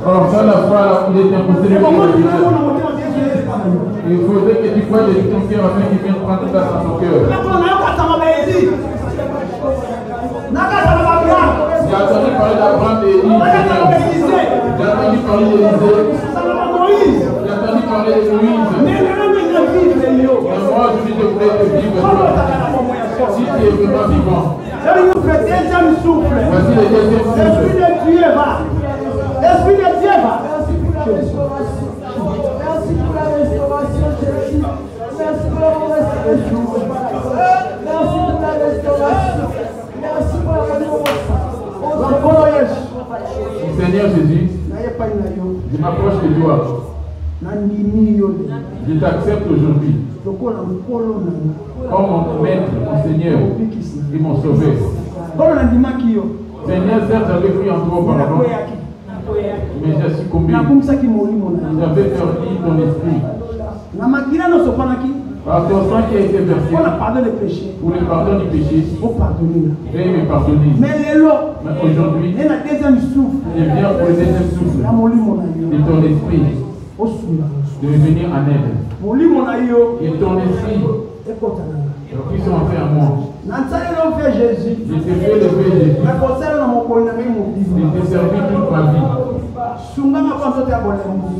Alors ça, la foi, il est imposé. Il faudrait que tu fasses de ton cœur afin qu'il vienne prendre place dans ton cœur. J'ai entendu parler d'Abraham et Élie. J'ai entendu parler d'Élisée. J'ai entendu parler de Moïse. Mais moi, je suis de près de vivre toi. Si tu es vraiment vivant. Voici le deuxième souffle. L'Esprit de Dieu va. L'Esprit de Dieu va. Merci pour la restauration, Jésus. Merci pour la restauration. Merci pour la restauration. Merci pour la restauration. Seigneur Jésus, je m'approche de toi. Je t'accepte aujourd'hui comme mon maître, mon Seigneur et mon sauveur. Seigneur, certes, j'avais cru en toi auparavant, mais j'ai succombé. J'avais perdu ton esprit. Par ton sang qui a été versé pour le pardon du péché, veuillez me pardonner. Mais aujourd'hui, je viens pour le deuxième souffle. de ton esprit de venir en aide. Et ton esprit puisse entrer en moi. Je t'ai fait lever Jésus. Je t'ai servi toute ma vie.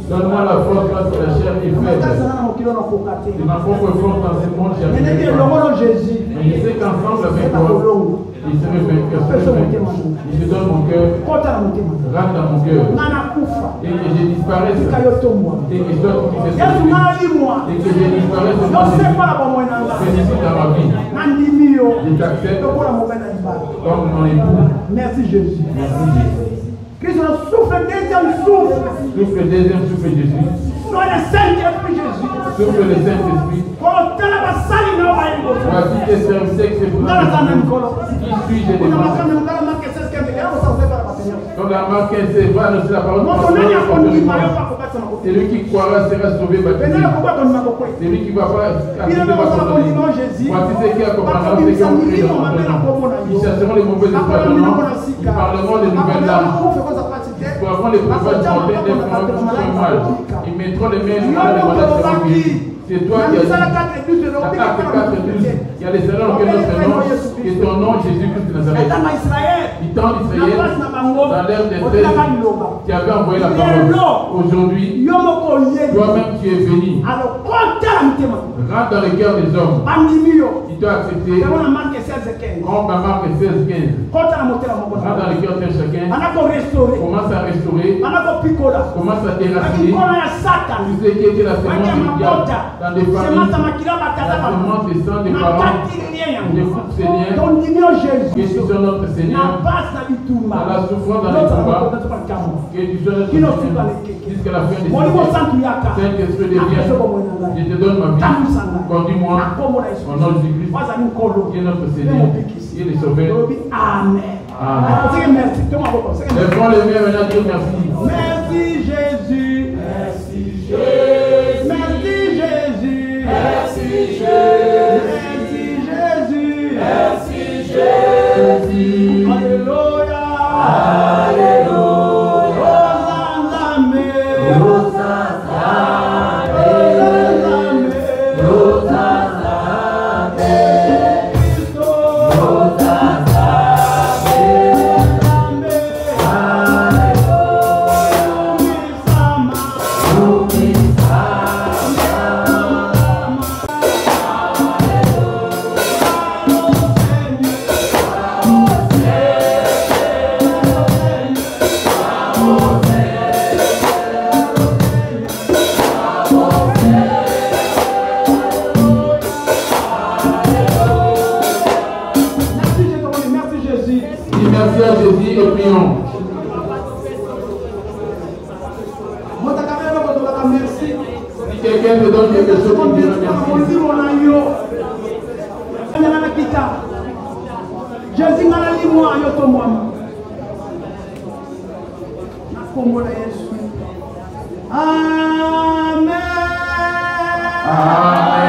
Donne-moi la force parce que la chair est faible. C'est ma propre force dans ce monde. Mais je sais qu'ensemble avec toi, il serait vainqueur. Je te donne mon cœur. Rentre dans mon cœur. Et que je disparaisse. Et que je dois quitter cette vie. Et que je disparaisse de ma vie. Félicite dans ma vie. Je t'accepte comme mon époux. Merci Jésus. Merci Jésus. Que ce souffle, deuxième souffle. Souffle deuxième souffle Jésus. Soit le Saint-Esprit Jésus. Souffle le Saint-Esprit. Voici tes services qui Dans Qui suis-je de moi? Donc la marque c'est va annoncer la parole. Celui qui croira sera sauvé. Celui qui va pas accepter va sauver. Voici ceux qui accompagneront ceux qui ont créé dans mon nom. Ils chasseront les mauvais esprits. Ils parleront de nouvelles langues. Ils feront les prophètes monter des fronts qui sont mal. Ils mettront les mains sur les malades seront guéris. C'est toi qui as dit. Acte 4, 12. Il y a les salons que notre nom et ton nom Jésus-Christ de Nazareth. Du temps d'Israël, dans l'ère des 13, tu avais envoyé la parole. Aujourd'hui, toi-même tu es venu. Rentre dans le cœur des hommes. Il doit accepter. Comme la marque 16-15. Rentre dans le cœur de chacun. Commence à restaurer. Commence à déraciner. Tu sais qui était la semence du diable dans des familles. La semence des sangs des parents. Des coups Seigneur. Que tu sois notre Seigneur. Dans la souffrance, dans les combats. Que tu sois notre Seigneur. Jusqu'à la fin des jours. Saint-Esprit de Dieu. Je te donne ma vie. Conduis-moi. Au nom de Jésus. Qui est notre Seigneur. Qui est le Sauveur. Amen. Amen. Lève-moi les mains maintenant, Dieu merci. Merci Jésus. Merci Jésus. Merci Jésus. Merci Jésus. Merci Jésus. Alléluia. Alléluia. Merci à Jésus et prions. Si quelqu'un te donne quelque chose, tu dis merci. Jésus m'a dit moi yo to moi. Na kombo la Yesu. Amen. Amen.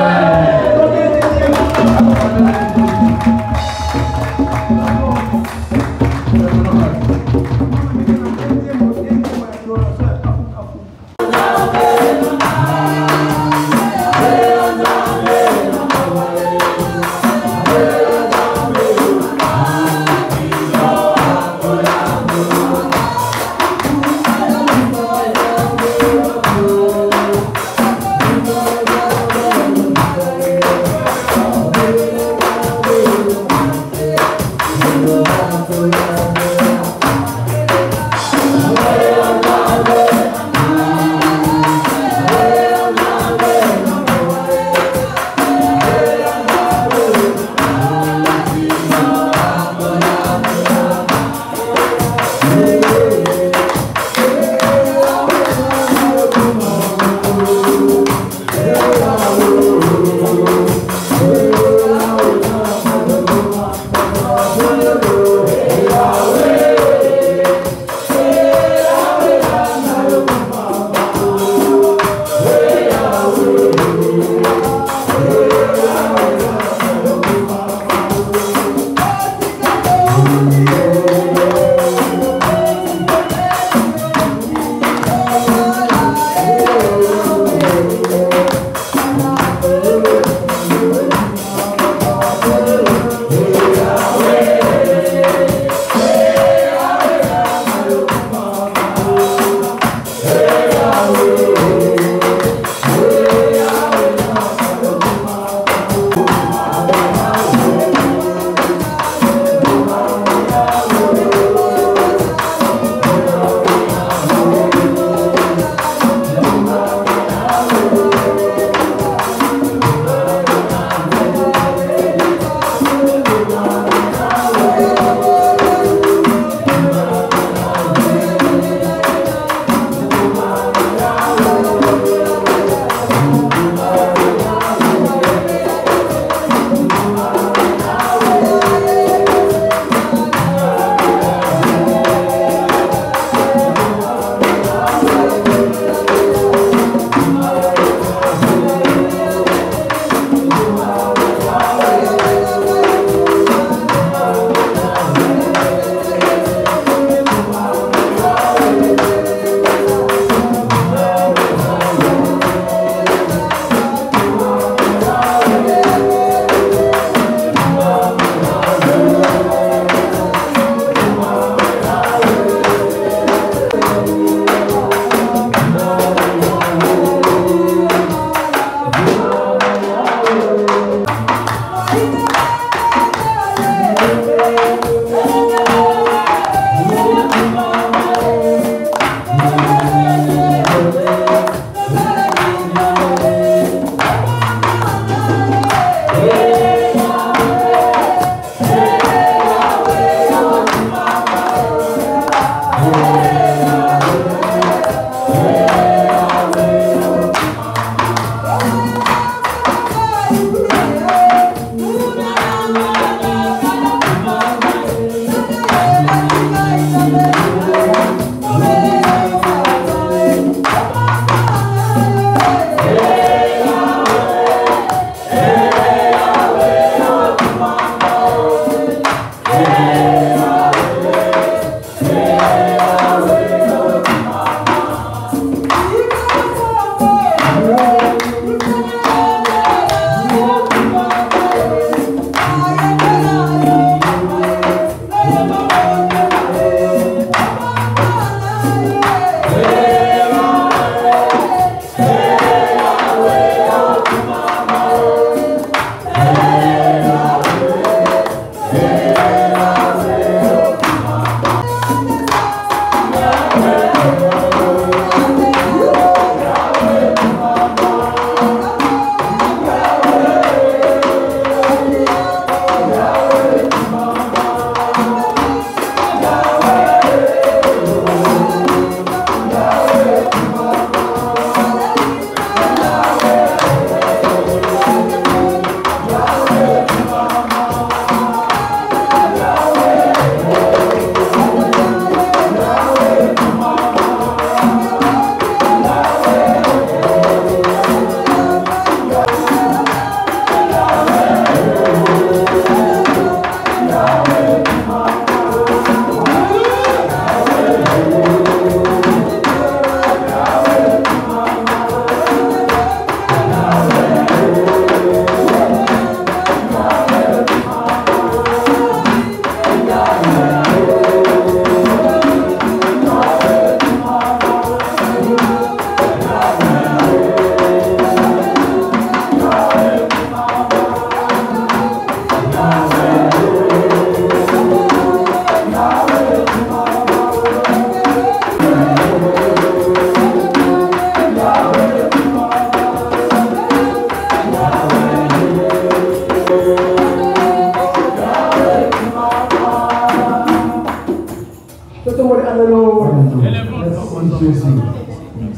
Jésus.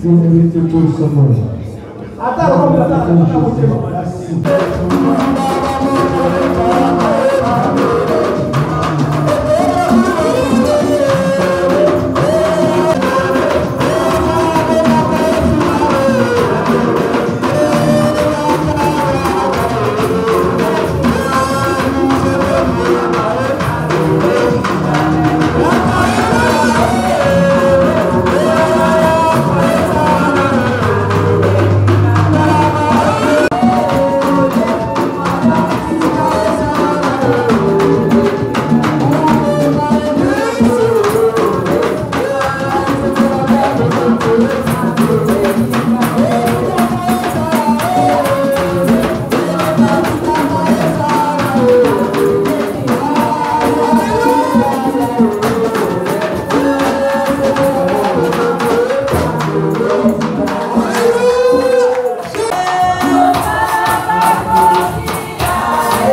Vous méritez tout ce monde.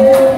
Hey!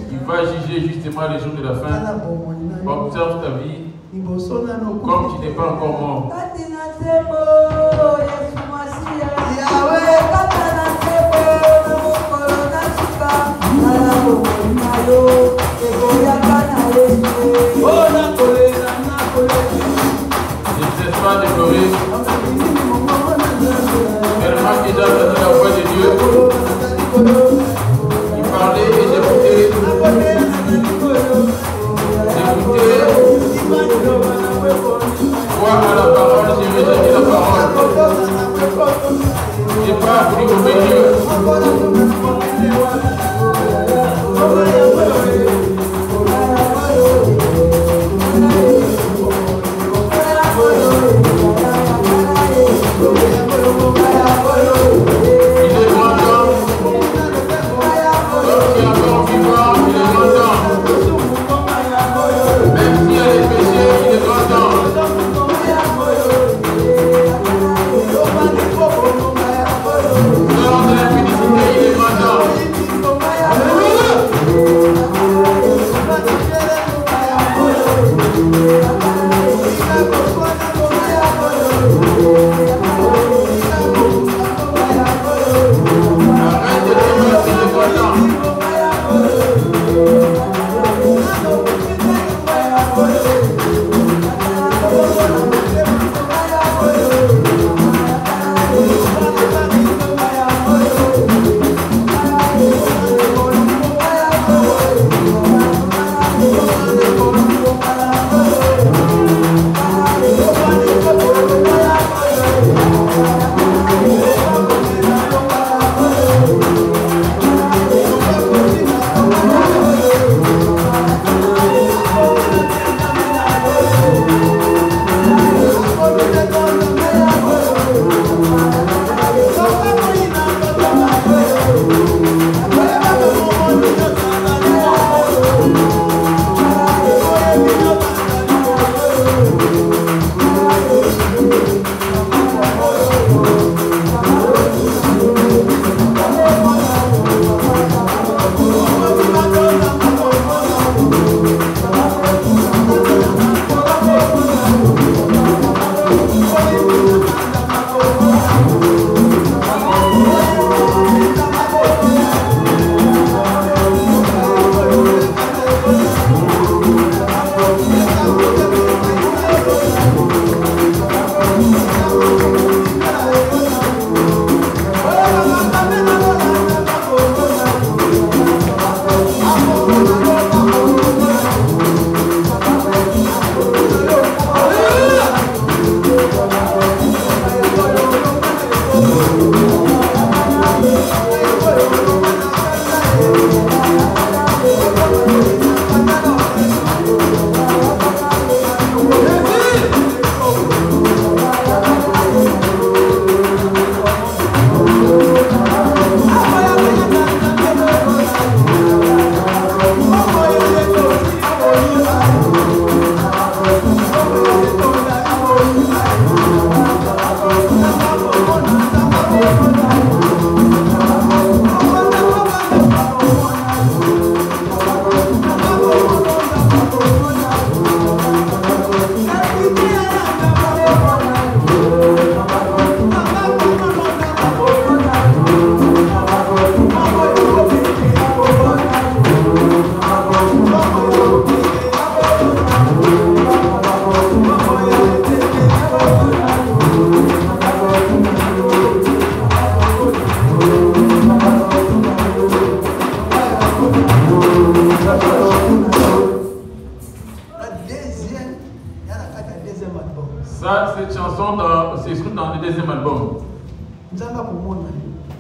Tu vas juger justement les jours de la fin. Observe ta vie comme tu n'es pas encore mort. Ne cesse pas de pleurer. Elle remarque déjà entendu la voix de Dieu. Il parlait et j'écoutais. Crois à la parole, j'ai rejeté la parole.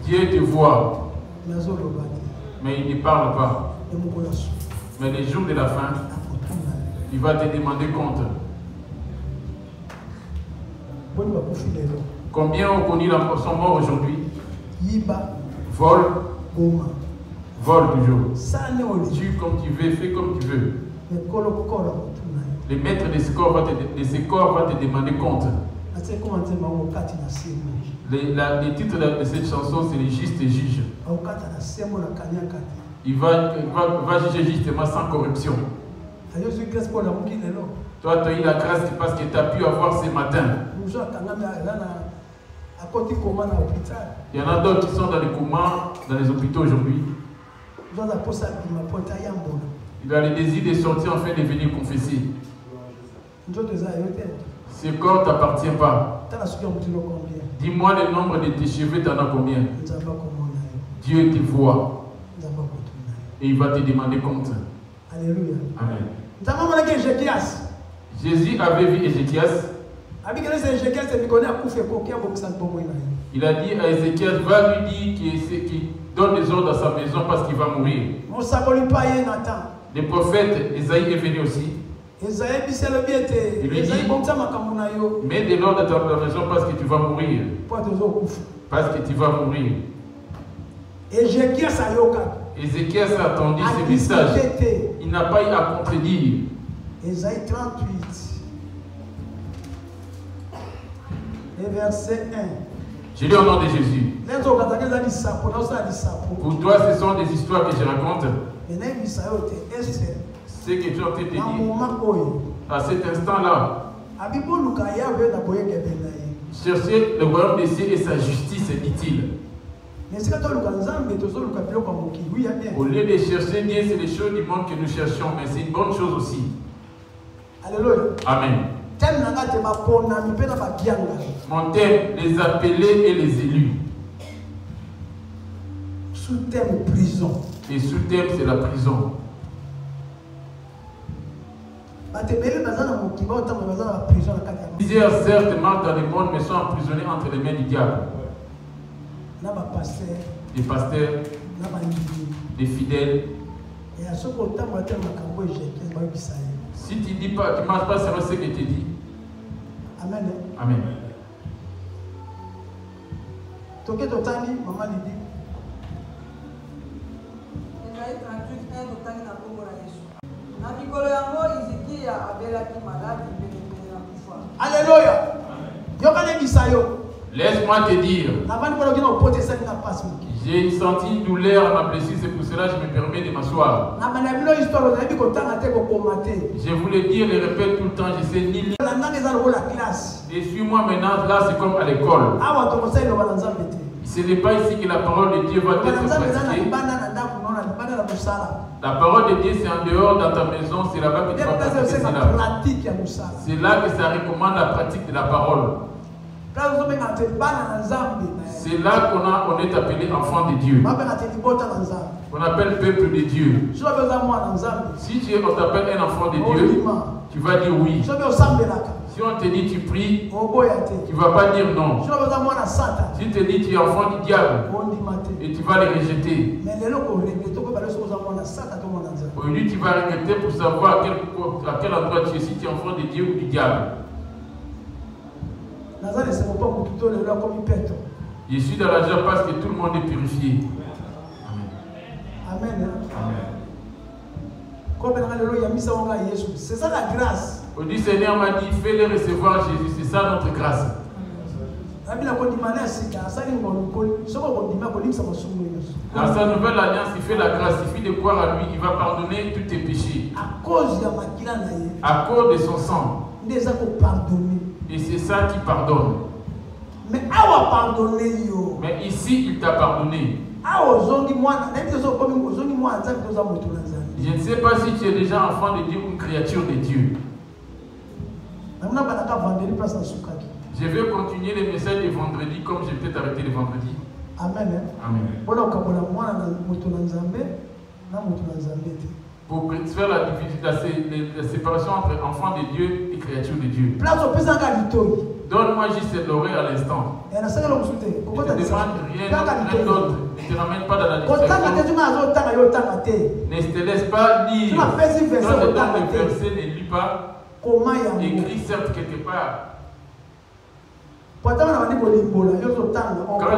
Dieu te voit, mais il ne parle pas. Mais les jours de la fin, il va te demander compte. Combien ont connu sont morts aujourd'hui? Vol, vol toujours. Tue comme tu veux, fais comme tu veux. Le maître de ce corps va te demander compte. Les titres de cette chanson, c'est les justes juges. Il va juger justement sans corruption. Toi, tu as eu la grâce parce que tu as pu avoir ce matin. Il y en a d'autres qui sont dans les comas, dans les hôpitaux aujourd'hui. Il a le désir de sortir afin de venir confesser. Ce corps ne t'appartient pas. Dis-moi le nombre de tes cheveux, tu en as combien? Dieu te voit. Et il va te demander compte. Alléluia. Amen. Jésus avait vu Ézéchias. Il a dit à Ézéchias, va lui dire qu'il donne des ordres à sa maison parce qu'il va mourir. Le prophète Esaïe est venu aussi. Il lui dit, mets de l'ordre dans ta maison parce que tu vas mourir. Parce que tu vas mourir. Ézéchias a attendu ce message. Il n'a pas eu à contredire. Ésaïe 38. Et verset 1. Je lis au nom de Jésus. Pour toi, ce sont des histoires que je raconte. Ce que tu as te dire. À cet instant-là, cherchez le royaume des cieux et sa justice, dit-il. Au lieu de chercher Dieu, c'est les choses du monde que nous cherchons, mais c'est une bonne chose aussi. Alléluia. Amen. Mon thème, les appelés et les élus. Sous-thème prison. Et sous-thème, c'est la prison. Plusieurs certes marchent dans le monde, mais sont emprisonnés entre les mains du diable. Des pasteurs, des fidèles. Si tu dis pas, tu ne marches pas selon ce que tu dis. Amen. Amen. Alléluia. Laisse-moi te dire. J'ai senti une douleur à ma blessure, c'est pour cela que je me permets de m'asseoir. Je voulais dire, le répète tout le temps, je sais ni lire. Et suis-moi maintenant, là c'est comme à l'école. Ce n'est pas ici que la parole de Dieu va être pratiquée. La parole de Dieu c'est en dehors dans ta maison, c'est là-bas que tu vas pratiquer cela. C'est là que ça recommande la pratique de la parole. C'est là qu'on est appelé enfant de Dieu. On appelle peuple de Dieu. Si on t'appelle un enfant de Dieu, tu vas dire oui. Si on te dit tu pries, tu ne vas pas dire non. Si on te dit tu es enfant du diable, et tu vas les rejeter. Aujourd'hui tu vas regretter pour savoir à quel endroit tu es, si tu es enfant de Dieu ou du diable. Je suis dans la joie parce que tout le monde est purifié. Amen. Amen. C'est ça la grâce. Aujourd'hui, Seigneur m'a dit, fais-les recevoir Jésus. C'est ça notre grâce. Dans sa nouvelle alliance, il fait la grâce. Il suffit de croire à lui. Il va pardonner tous tes péchés. À cause de son sang. Et c'est ça qui pardonne. Mais ici, il t'a pardonné. Je ne sais pas si tu es déjà enfant de Dieu ou une créature de Dieu. Je vais continuer les messages de vendredi comme j'ai peut-être arrêté le vendredi. Amen. Amen. Pour faire la séparation entre enfants de Dieu et créatures de Dieu. Donne-moi juste cette oreille à l'instant. Et na sala kusute. Je ne te demande rien d'autre. Ne te ramène pas dans la distraction. Ne te laisse pas lire. Quand le temps de verset ne lit pas, écris certes quelque part. Quand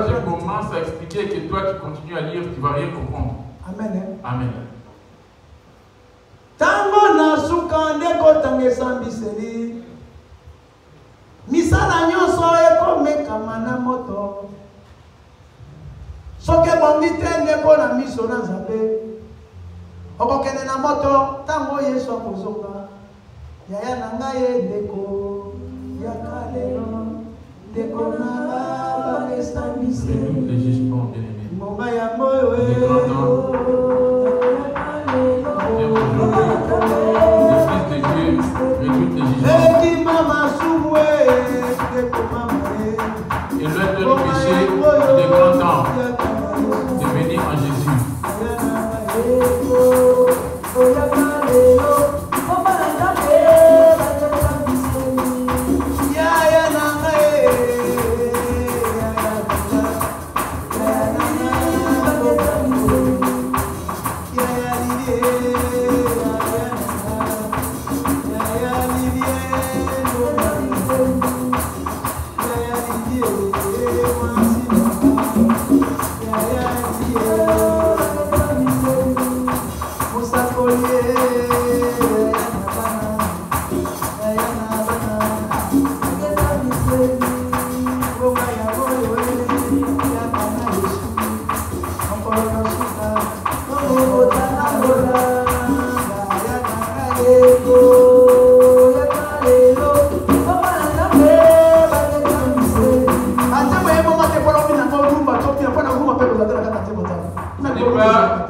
je commence à expliquer que toi qui continues à lire, tu ne vas rien comprendre. Amen. Amen. Tango na sukande kotange sambiseli. Misala nyonso ekomekama na moto. Soke bongi te ndeko na miso na Nzambe. Okokende na moto tango Yesu akozonga. Yaya na ngai ndeko ya kalelo. Ndeko na baba sambiseli. Les jugements bien-aimés. Mbonga ya moyo Les grands hommes. Les fils de Dieu réduisent les jugements. Et l'un de nos péchés, il est grand temps de venir en Jésus.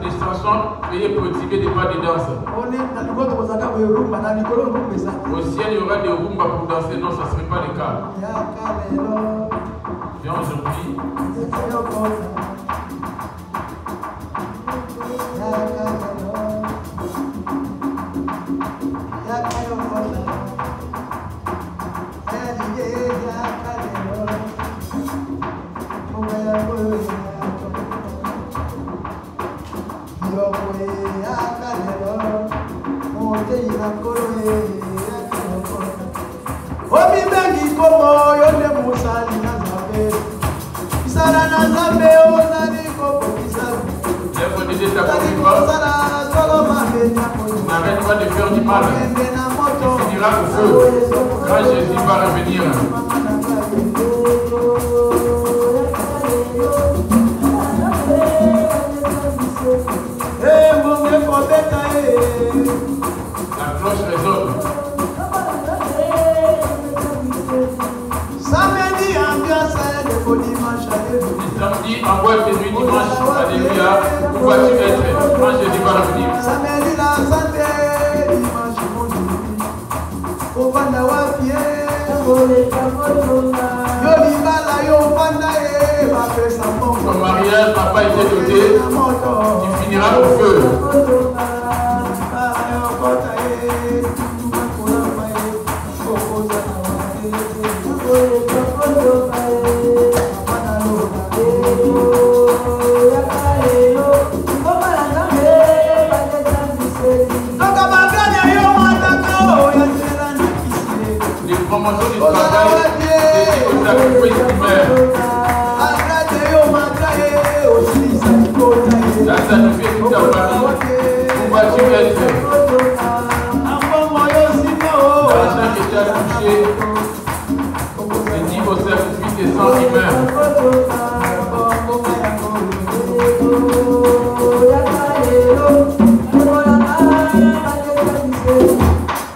Les chansons payées pour exhiber des pas de danse. Au ciel, il y aura des rumba pour danser. Non, ça ne serait pas le cas. Viens aujourd'hui. N'arrête pas de faire du mal. Tu finiras au feu. Quand Jésus va revenir. La cloche résonne. Samedi, ambiance de dimanche. Samedi, en boîte de nuit, dimanche, alléluia. Où vas-tu être quand Jésus va revenir? Samedi, la santé, dimanche, mon Dieu. Au Panda Wapie, ton mariage n'a pas été doté, tu finiras au feu. Les promotions du travail, c'est au sacrifice humain. Là, ça nous fait toute ta famille. Où vas-tu être? L'argent que tu as touché, c'est dit au sacrifice des sangs humains.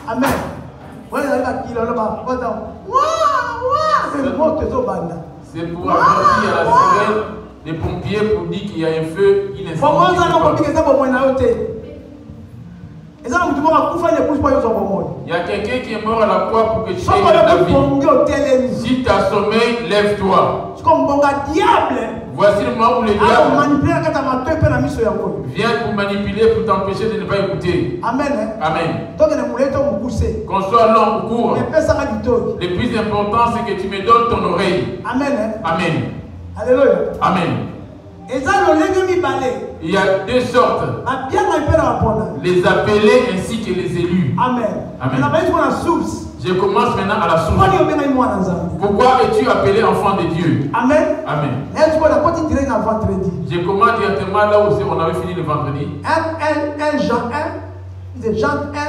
Amen. C'est pour avertir à la sirène des pompiers pour dire qu'il y a un feu qui ne s'en Il y a quelqu'un qui est mort à la croix pour que tu aies ta vie. Si tu as sommeil, lève-toi. Voici le moment où le diable viennent pour manipuler, pour t'empêcher de ne pas écouter. Amen. Amen. Amen. Qu'on soit long ou court, le plus important c'est que tu me donnes ton oreille. Amen. Amen. Alléluia. Amen. Il y a deux sortes, les appelés ainsi que les élus. Amen. Amen. Je commence maintenant à la source. Pourquoi es-tu appelé enfant de Dieu? Amen. Amen. Je commence directement là où on avait fini le vendredi. 1 Jean 1,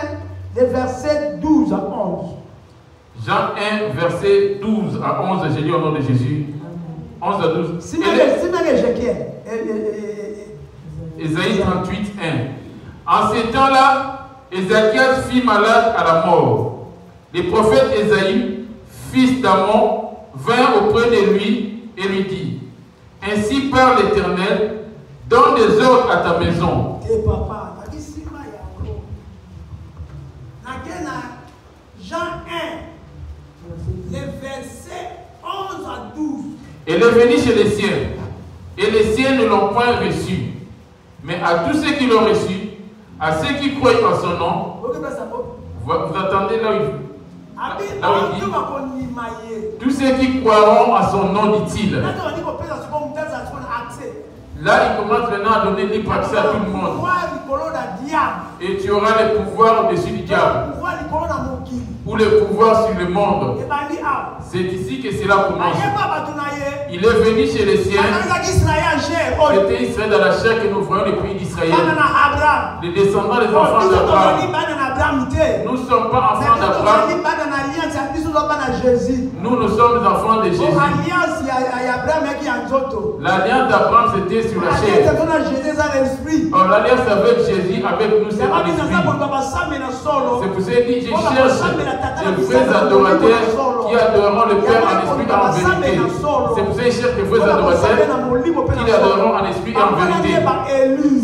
des versets 12 à 11. Jean 1, verset 12 à 11, j'ai lu au nom de Jésus. 11 à 12. Ésaïe 38, 1. En ces temps-là, Ézéchias fit malade à la mort. Le prophète Ésaïe, fils d'Amon, vint auprès de lui et lui dit: Ainsi parle l'Éternel, donne des ordres à ta maison. Jean 1, les versets 11 à 12. Elle est venue chez les siens, et les siens ne l'ont point reçu. Mais à tous ceux qui l'ont reçu, à ceux qui croient en son nom, vous attendez là où il dit, tous ceux qui croiront à son nom, dit-il. Là, il commence maintenant à donner libre accès à tout le monde. Et tu auras le pouvoir au-dessus du diable. Ou le pouvoir sur le monde. C'est ici que cela commence. Il est venu chez les siens. C'était Israël dans la chair que nous voyons le pays d'Israël. Les descendants des enfants d'Abraham. Nous ne sommes pas enfants d'Abraham. Nous sommes enfants de Jésus. L'alliance d'Abraham c'était sur la chair. Or l'alliance avec Jésus, avec nous, c'est en esprit. C'est pour ça qu'il dit, je cherche des vrais adorateurs qui adoreront le Père en esprit et en vérité. C'est pour ça qu'il cherche des vrais adorateurs qui adoreront en esprit et en vérité.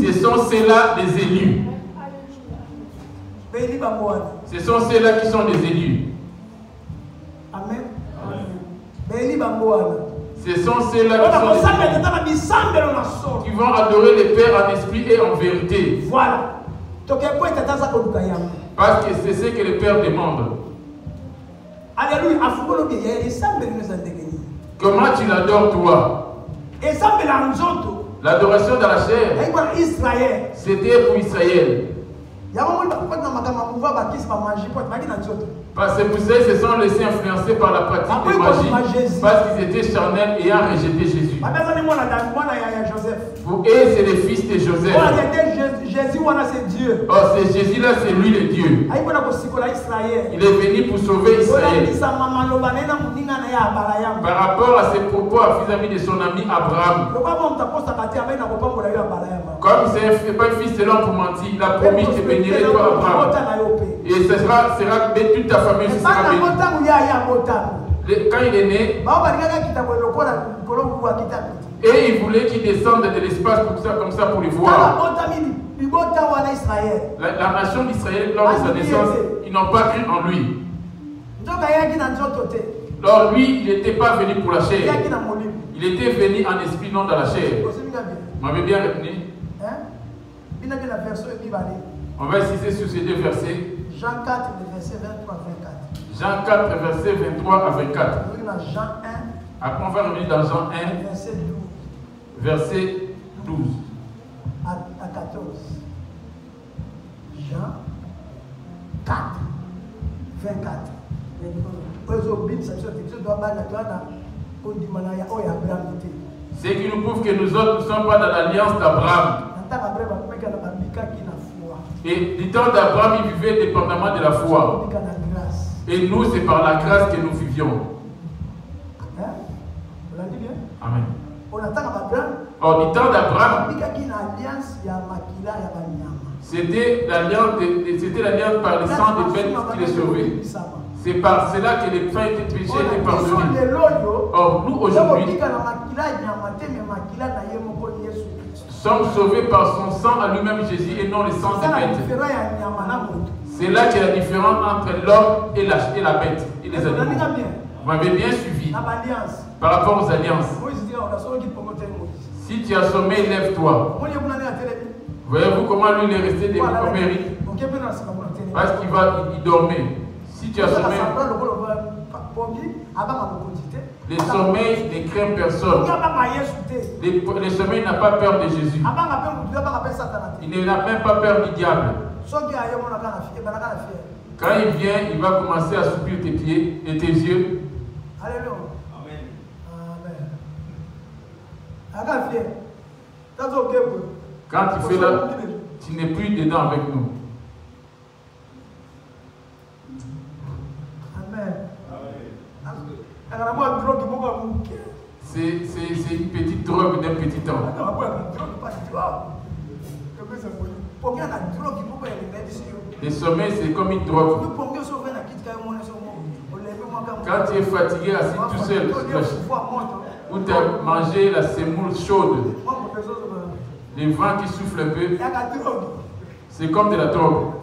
Ce sont ceux-là des élus. Ce sont ceux-là qui sont des élus. Amen. Ce sont ceux-là qui vont adorer le Père en esprit et en vérité. Voilà. Parce que c'est ce que le Père demande. Alléluia. Comment tu l'adores toi? L'adoration de la chair, c'était pour Israël. Parce que vous savez, se sont laissés influencer par la pratique de magie. Parce qu'ils étaient charnels et ont rejeté Jésus. Pour eux, c'est le fils de Joseph. Oh, c'est Jésus là, c'est lui le Dieu. Il est venu pour sauver Israël. Par rapport à ses propos vis-à-vis de son ami Abraham. Comme c'est pas un fils selon pour mentir, il a promis de bénir toi Abraham. Et ce sera toute ta famille aussi sera bénie. Quand il est né, et il voulait qu'il descende de l'espace comme ça pour le voir. La nation d'Israël, lors de sa naissance, ils n'ont pas cru en lui. Alors lui, il n'était pas venu pour la chair. Il était venu en esprit, non dans la chair. Vous m'avez bien retenu? On va insister sur ces deux versets. Jean 4, verset 23 à 24. Jean 4, verset 23 à 24. Jean 1. Après, on va revenir dans Jean 1, verset 12 à 14. Jean 4, 24. Ce qui nous prouve que nous autres ne sommes pas dans l'alliance d'Abraham. Et du temps d'Abraham, il vivait dépendamment de la foi. Et nous, c'est par la grâce que nous vivions. Amen. Or, du temps d'Abraham, c'était l'alliance par le sang des bêtes qui les sauvait. C'est par cela que les fins étaient péchés et étaient pardonnés. Or, nous aujourd'hui, sommes sauvés par son sang à lui-même Jésus et non le sang des bêtes. C'est là qu'il y a la différence entre l'homme et la bête et les animaux. Vous m'avez bien suivi par rapport aux alliances. Si tu as sommeil, lève-toi. Voyez-vous comment lui il est resté des mérite? Parce qu'il dormait. Si tu as sommeil, les sommeils ne craignent personne. Les sommeils n'a pas peur de Jésus. Il n'a même pas peur du diable. Quand il vient, il va commencer à soupir tes pieds et tes yeux. Alléluia. Amen. Quand tu fais là, tu n'es plus dedans avec nous. Amen. C'est une petite drogue d'un petit temps. Le sommeil, c'est comme une drogue. Quand tu es fatigué, assis tout seul, ou tu as mangé la semoule chaude, les vents qui soufflent un peu, c'est comme de la drogue.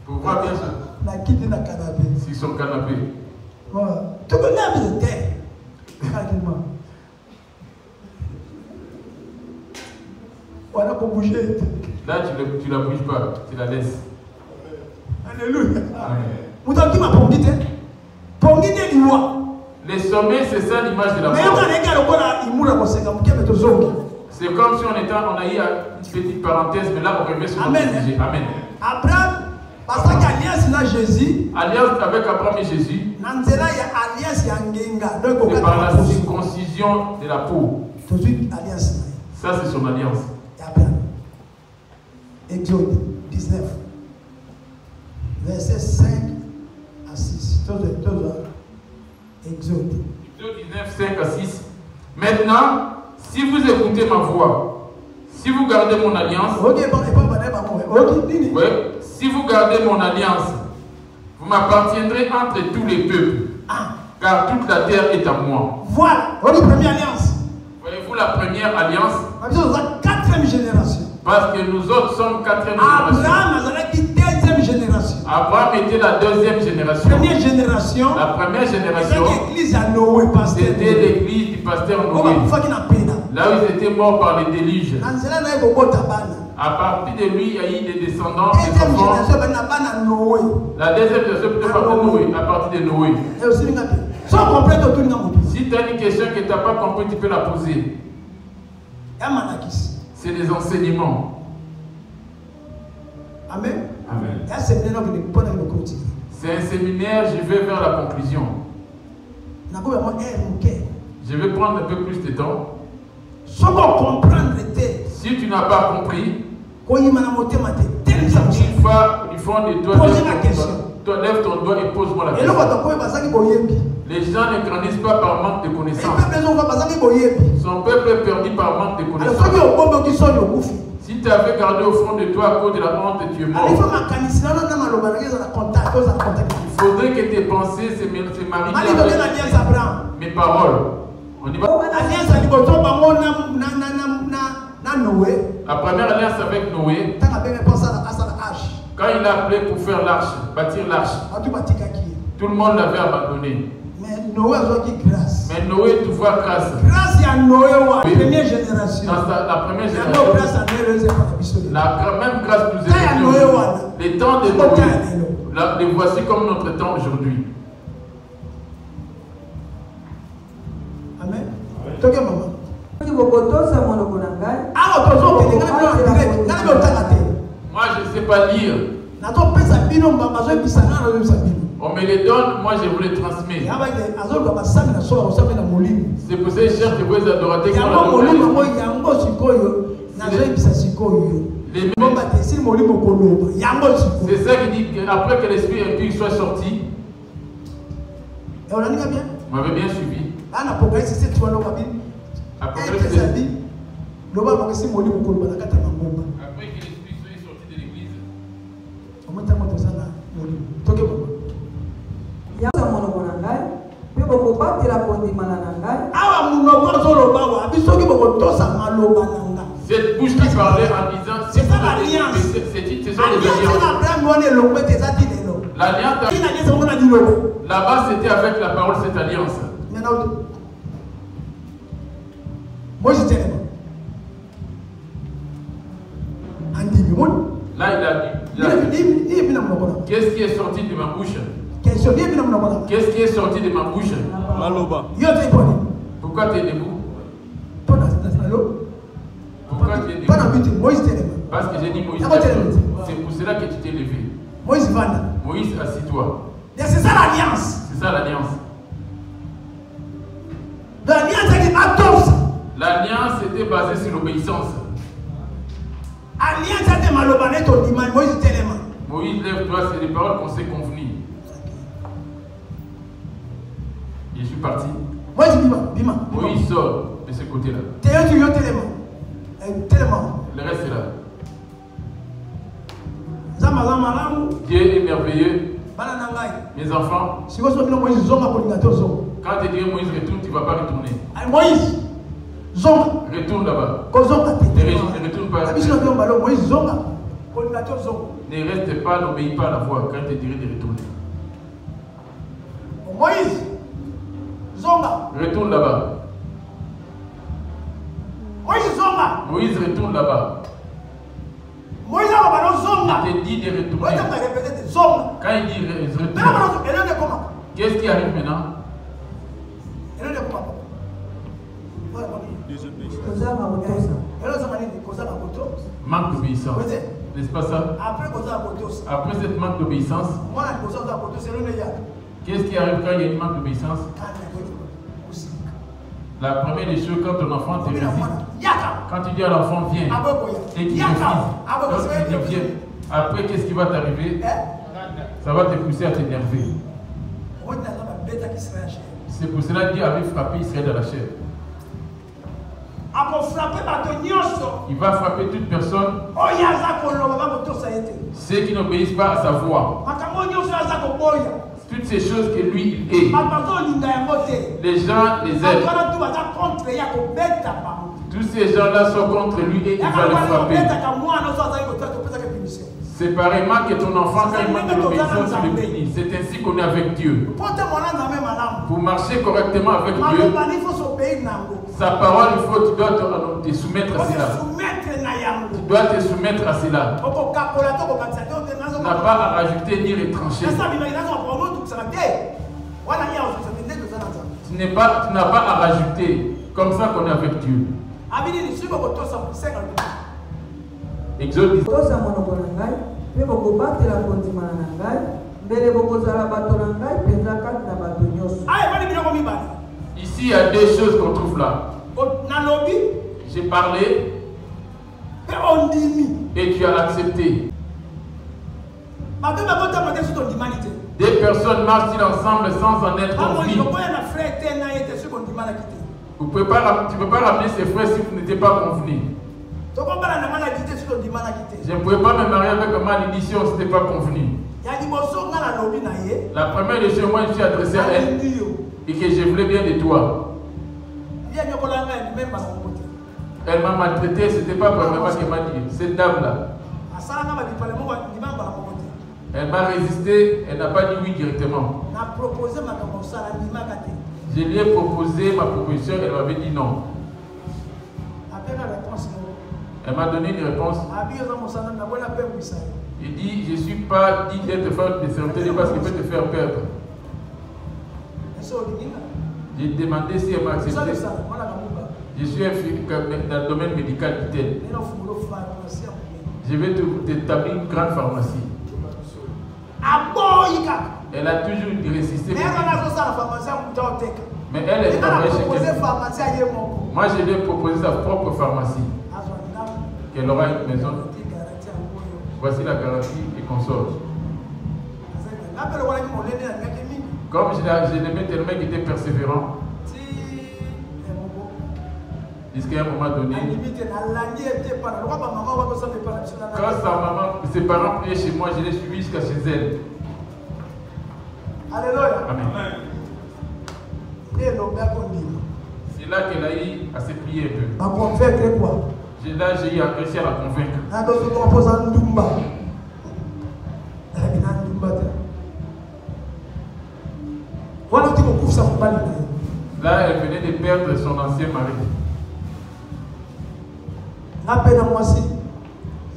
Pour voir bien sur son canapé. Tu peux l'aimer de terre. Voilà pour bouger. Là, tu ne la bouges pas, tu la laisses. Alléluia. Amen. Les sommets, c'est ça l'image de la mort. C'est comme si on a eu une petite parenthèse, mais là on remet sur notre sujet. Amen. Abraham, parce que alliance na Jésus. Alliance avec Abraham et Jésus. C'est par la circoncision de la peau. Ça c'est son alliance. Exode 19, verset 5 à 6. Exode 19, 5 à 6. Maintenant, si vous écoutez ma voix, si vous gardez mon alliance, si vous gardez mon alliance, vous m'appartiendrez entre tous les peuples, car toute la terre est à moi. Voilà, première alliance. Voyez-vous la première alliance? Quatrième génération. Parce que nous autres sommes quatrième génération. Abraham était la deuxième génération. Première génération. La première génération, c'était l'église du pasteur Noé. Là où ils étaient morts par les déluges. À partir de lui, il y a eu des descendants, des enfants. La deuxième génération, plutôt à partir de Noé. Si tu as une question que tu n'as pas compris, tu peux la poser. C'est des enseignements. Amen. Amen. C'est un séminaire, je vais vers la conclusion. Je vais prendre un peu plus de temps. Si tu n'as pas compris, il faut de toi, lève ton doigt et pose-moi la question. Les gens ne grandissent pas par manque de connaissances. Son peuple est perdu par manque de connaissances. Si tu avais gardé au fond de toi à cause de la honte, tu es mort. Il faudrait que tes pensées se marient avec mes paroles. On y va. La première alliance avec Noé, quand il a appelé pour faire l'arche, bâtir l'arche, tout le monde l'avait abandonné. Mais Noé trouva grâce. Grâce à Noé, la première génération. Dans la première génération. La même grâce nous est donnée. Les temps de Noé, les voici comme notre temps aujourd'hui. Amen. Moi, je ne sais pas lire. On me les donne, moi je vous les transmets. C'est pour ces chers de vos adorateurs qui c'est ça qui dit qu'après que l'esprit impur soit sorti, vous m'avez bien suivi. Apocalypse, après que l'esprit soit sorti de l'église, cette bouche qui parlait en disant c'est ça l'alliance. L'alliance là-bas c'était avec la parole, cette alliance. Mais Moïse était là, il a dit, qu'est-ce qui est sorti de ma bouche? Qu'est-ce qui est sorti de ma bouche? Pourquoi tu es debout? Pourquoi tu es debout? Parce que j'ai dit Moïse. C'est pour cela que tu t'es levé. Moïse, assis-toi. C'est ça l'alliance. C'est ça l'alliance. L'alliance était basée sur l'obéissance. Moïse, lève-toi, c'est les paroles qu'on s'est convenues. Je suis parti. Moïse sort de ce côté-là. Le reste est là. Dieu est merveilleux. Mes enfants, quand tu dis Moïse retourne, tu ne vas pas retourner. Retourne là-bas. Ne retourne pas. Ne reste pas, n'obéis pas à la voix quand tu te dirais de retourner. Retourne là-bas. Moïse retourne là-bas. Moïse te dit de retourner. Quand il dit retourne, qu'est-ce qui arrive maintenant? Manque d'obéissance. N'est-ce pas ça? Après cette manque d'obéissance, qu'est-ce qui arrive quand il y a une manque d'obéissance? La première des choses, quand ton enfant te résiste, quand tu dis à l'enfant viens, et qu'il refuse, quand tu dis viens, après qu'est-ce qui va t'arriver? Ça va te pousser à t'énerver. C'est pour cela que Dieu avait frappé Israël dans la chair. Il va frapper toute personne, ceux qui n'obéissent pas à sa voix. Toutes ces choses que lui il est. Les gens les aiment. Tous ces gens-là sont contre lui et il va le frapper. C'est pareillement que ton enfant, quand il manque de l'obéissance, il le bénit. C'est ainsi qu'on est avec Dieu. Pour marcher correctement avec Dieu, sa parole, tu dois te soumettre à cela. Tu dois te soumettre à cela. Tu n'as pas à rajouter ni retrancher. Tu n'as pas à rajouter. Comme ça qu'on est avec Dieu. Exode 10. Ici, il y a deux choses qu'on trouve là. J'ai parlé et tu as accepté. Des personnes marchent ensemble sans en être confiées. Tu ne peux pas ramener ses frères si vous n'étiez pas convenus. Je ne pouvais pas me marier avec un malédiction si ce n'était pas convenu. La première des choses, moi je suis adressé à elle et que je voulais bien de toi. Elle m'a maltraité, ce n'était pas vraiment ce qu'elle m'a dit. Cette dame-là. Elle m'a résisté, elle n'a pas dit oui directement. Je lui ai proposé ma proposition, elle m'avait dit non. Elle m'a donné une réponse. Il dit, je ne suis pas dit d'être femme de serviteur parce qu'il peut te faire perdre. J'ai demandé si elle m'a accepté. Je suis dans le domaine médical, dit-elle. Je vais t'établir une grande pharmacie. Elle a toujours résisté. Mais elle est travaillée chez elle. Moi, je lui ai proposé sa propre pharmacie. Qu'elle aura une maison. Voici la garantie et consort. Comme je l'aimais tellement qu'il était persévérant. Jusqu'à un moment donné, quand sa maman, ses parents priaient chez moi, je l'ai suivi jusqu'à chez elle. Alléluia. Amen. C'est là qu'elle a eu à se plier un peu. Là, j'ai eu réussi à la convaincre. Là, Là, elle venait de perdre son ancien mari.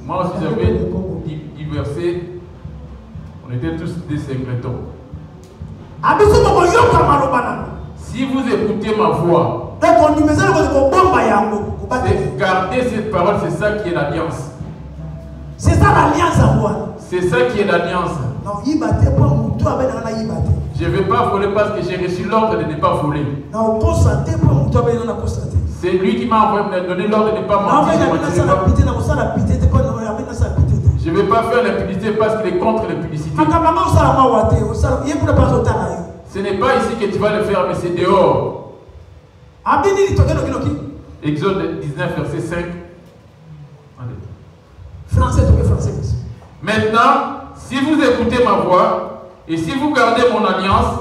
Moi aussi, j'avais divorcé. On était tous des secrétaires. Si vous écoutez ma voix, gardez cette parole, c'est ça qui est l'alliance. C'est ça l'alliance à moi. C'est ça qui est l'alliance. Je ne vais pas voler parce que j'ai reçu l'ordre de ne pas voler. C'est lui qui m'a donné l'ordre de ne pas mentir. Je ne vais pas faire l'impudicité parce qu'il est contre l'impudicité. Ce n'est pas ici que tu vas le faire, mais c'est dehors. Exode 19, verset 5. Français. Maintenant, si vous écoutez ma voix et si vous gardez mon alliance,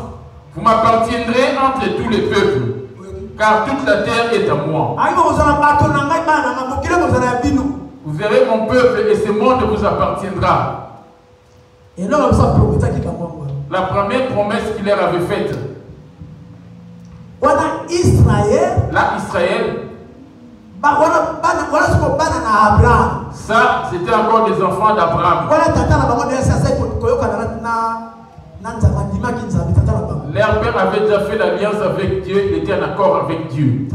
vous m'appartiendrez entre tous les peuples, car toute la terre est à moi. Vous verrez mon peuple et ce monde vous appartiendra. La première promesse qu'il leur avait faite. Là, Israël. Ça, c'était encore des enfants d'Abraham. Leur père avait déjà fait l'alliance avec Dieu, il était en accord avec Dieu.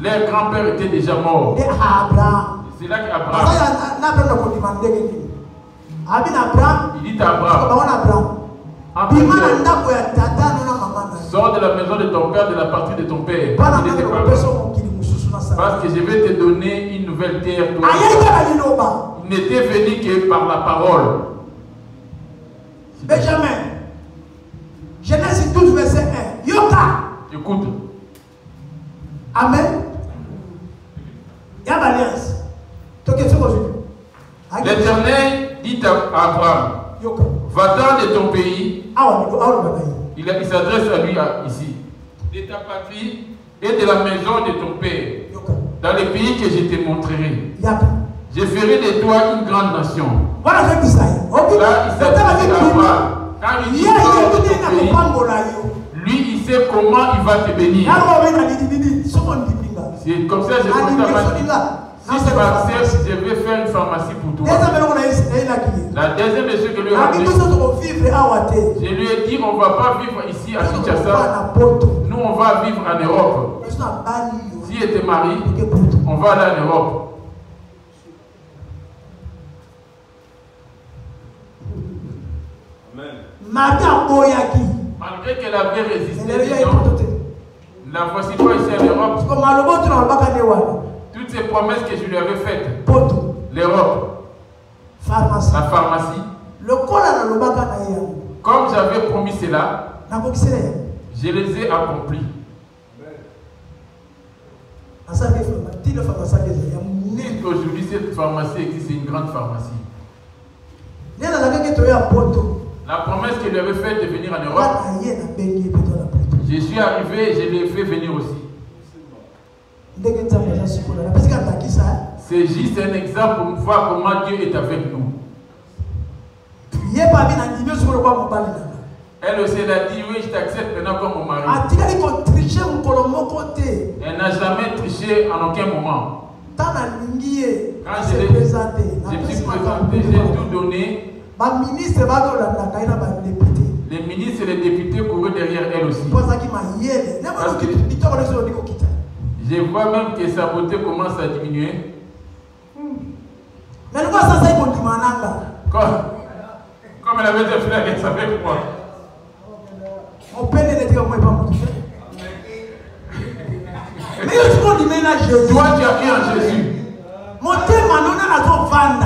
Leur grand-père était déjà mort. C'est là qu'Abraham. Il dit à Abraham, sors de la maison de ton père, de la partie de ton père. Parce que je vais te donner une nouvelle terre. Il n'était venu que par la parole. Benjamin, Genèse 12, verset 1. Yoka. Écoute. Amen. Il y a l'alliance. L'Éternel dit à Abraham, va-t'en de ton pays. Il s'adresse à lui ici. De ta patrie et de la maison de ton père. Dans les pays que je te montrerai. Je ferai de toi une grande nation. Voilà avec Israël. Là, il s'adresse à Abraham. Quand il dit lui, il sait comment il va te bénir. C'est comme ça que je compte. Si tu m'acceptes, je vais faire une pharmacie pour toi. La deuxième chose que lui a dit, je lui ai dit, on ne va pas vivre ici à Kinshasa. Nous, on va vivre en Europe. Si tu es marié, on va aller en Europe. Malgré qu'elle avait résisté, la voici pas ici en Europe. Toutes ces promesses que je lui avais faites, l'Europe, la pharmacie, comme j'avais promis cela, je les ai accomplis. Aujourd'hui, cette pharmacie existe, c'est une grande pharmacie. La promesse qu'il lui avait faite de venir en Europe, je suis arrivé et je l'ai fait venir aussi. C'est juste un exemple pour voir comment Dieu est avec nous. Elle aussi elle a dit, oui, je t'accepte maintenant comme mon mari. Elle n'a jamais triché en aucun moment. Quand je me suis présenté, j'ai tout donné. Les ministres et les députés courent derrière elle aussi. Parce que je vois même que sa beauté commence à diminuer. Comme elle avait des frères, elle savait quoi. Toi, tu as cru en Jésus.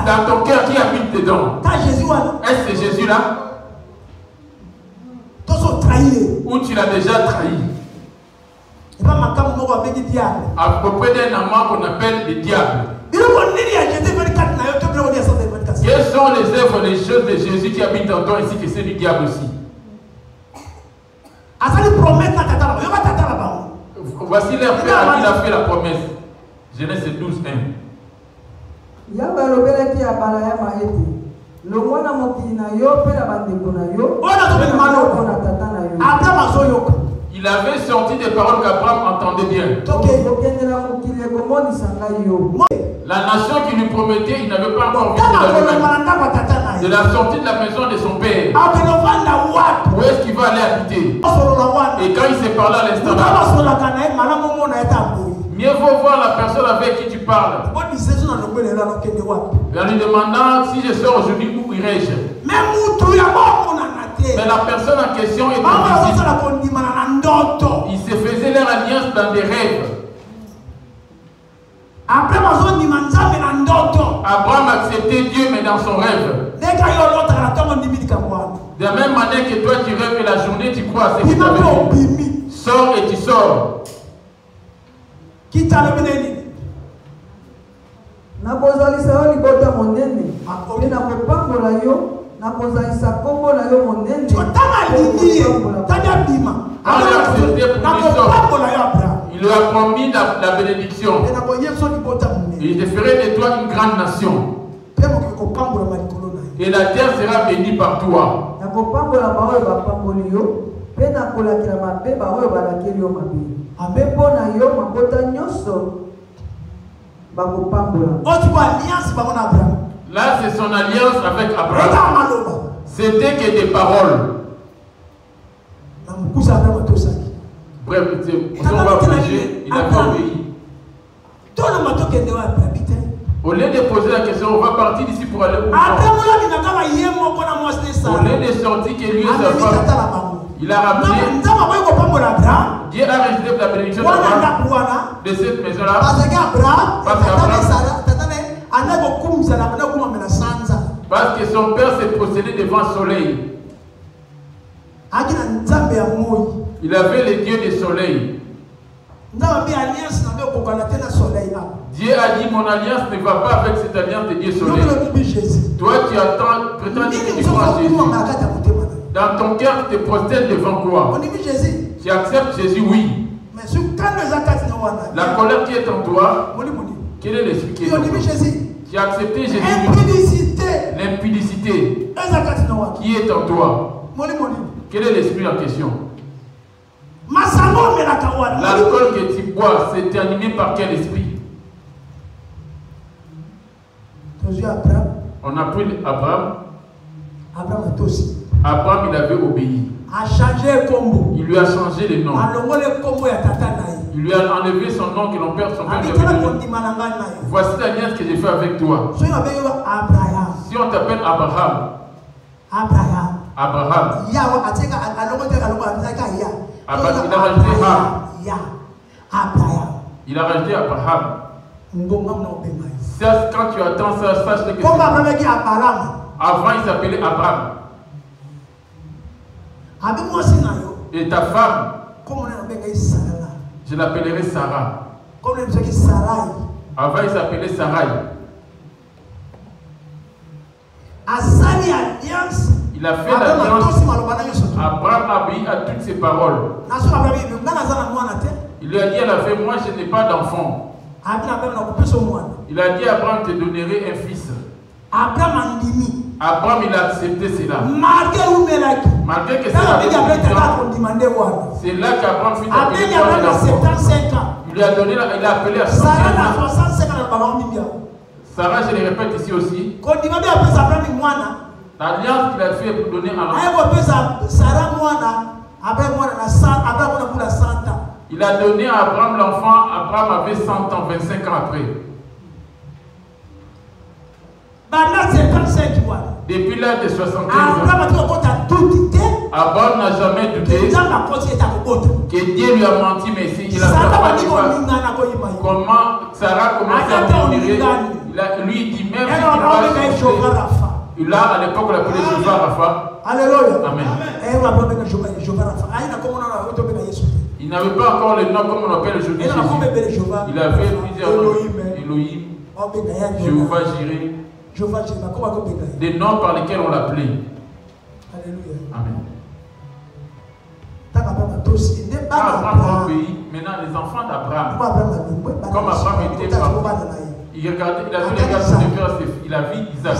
Dans ton cœur, qui habite dedans? Est-ce que c'est Jésus-là? Ou tu l'as déjà trahi? À peu près d'un amant qu'on appelle le diable. Quelles sont les œuvres, les choses de Jésus qui habitent en toi ainsi que celles du diable aussi? Voici leur père à qui il a fait la promesse. Genèse 12, 1. il avait sorti des paroles qu'Abraham entendait bien. La nation qui lui promettait, il n'avait pas encore vu de la sortie de la maison de son père. Où est-ce qu'il va aller habiter? Et quand il s'est parlé à l'instant là, mieux vaut voir la personne avec qui tu parles. En lui demandant si je sors aujourd'hui, où irai-je? Mais la personne en question était invisible. Il se faisait leur alliance dans des rêves. Abraham acceptait Dieu mais dans son rêve. De la même manière que toi tu rêves la journée, tu crois à ce que tu as vu. Sors et tu sors. Il lui a promis la bénédiction. Il te ferait de toi une grande nation. Et la terre sera bénie par toi. Là, c'est son alliance avec Abraham. C'était que des paroles. Bref, on va prêcher, il a pas obéi. Au lieu de poser la question, on va partir d'ici pour aller où? Au lieu de sortir que lui et sa femme, il a ramené. Dieu a rejeté la bénédiction de cette maison-là. Parce que son père s'est possédé devant le soleil. Il avait les dieux du soleil. Dieu a dit, mon alliance ne va pas avec cette alliance de Dieu soleil. Toi, tu attends, prétends que tu crois en Jésus. Dans ton cœur, tu te prosternes devant quoi? Tu acceptes Jésus, oui. La colère qui est en toi, quel est l'esprit qui est en toi? Tu as accepté Jésus. L'impudicité qui est en toi. Quel est l'esprit en question? L'alcool que tu bois, c'est animé par quel esprit? On a pris Abraham. Abraham, il avait obéi. Il lui a changé le nom. Il lui a enlevé son nom que son père lui avait donné. Voici l'alliance que j'ai fait avec toi. Si on t'appelle Abraham, Abraham. Il a rajouté Il a rajouté Abraham. Quand tu attends ça, sache que avant il s'appelait Abraham. Et ta femme, je l'appellerai Sarah. Avant il s'appelait Sarai. Il a fait l'alliance. Abraham a obéi à toutes ses paroles. Il lui a dit à la femme, moi je n'ai pas d'enfant. Il a dit à Abraham, te donnerai un fils. Abraham il a accepté cela. Malgré que c'est là qu'Abraham fut appelé d'enfant. Il lui a donné, il a appelé à 65 ans. Sarah, je le répète ici aussi. L'alliance qu'il a fait pour donner à l'enfant. Il a donné à Abraham l'enfant. Abraham avait 100 ans, 25 ans après. Depuis l'âge de 75 ans, Abraham n'a jamais douté que Dieu lui a menti, mais il a fait comment Sarah commence à murmurer. Lui dit même si tu vas il a à l'époque l'appelé Jéhovah Rapha. Alléluia. Amen. Il n'avait pas encore le nom comme on appelle aujourd'hui Jésus. Il avait plusieurs noms. Elohim, Jéhovah Jireh. Des noms par lesquels on l'appelait. Alléluia. Amen. Abraham obéit. Maintenant, les enfants d'Abraham, comme Abraham était parti, il regardait, il a vu les gars de faire, il a vu Isaac.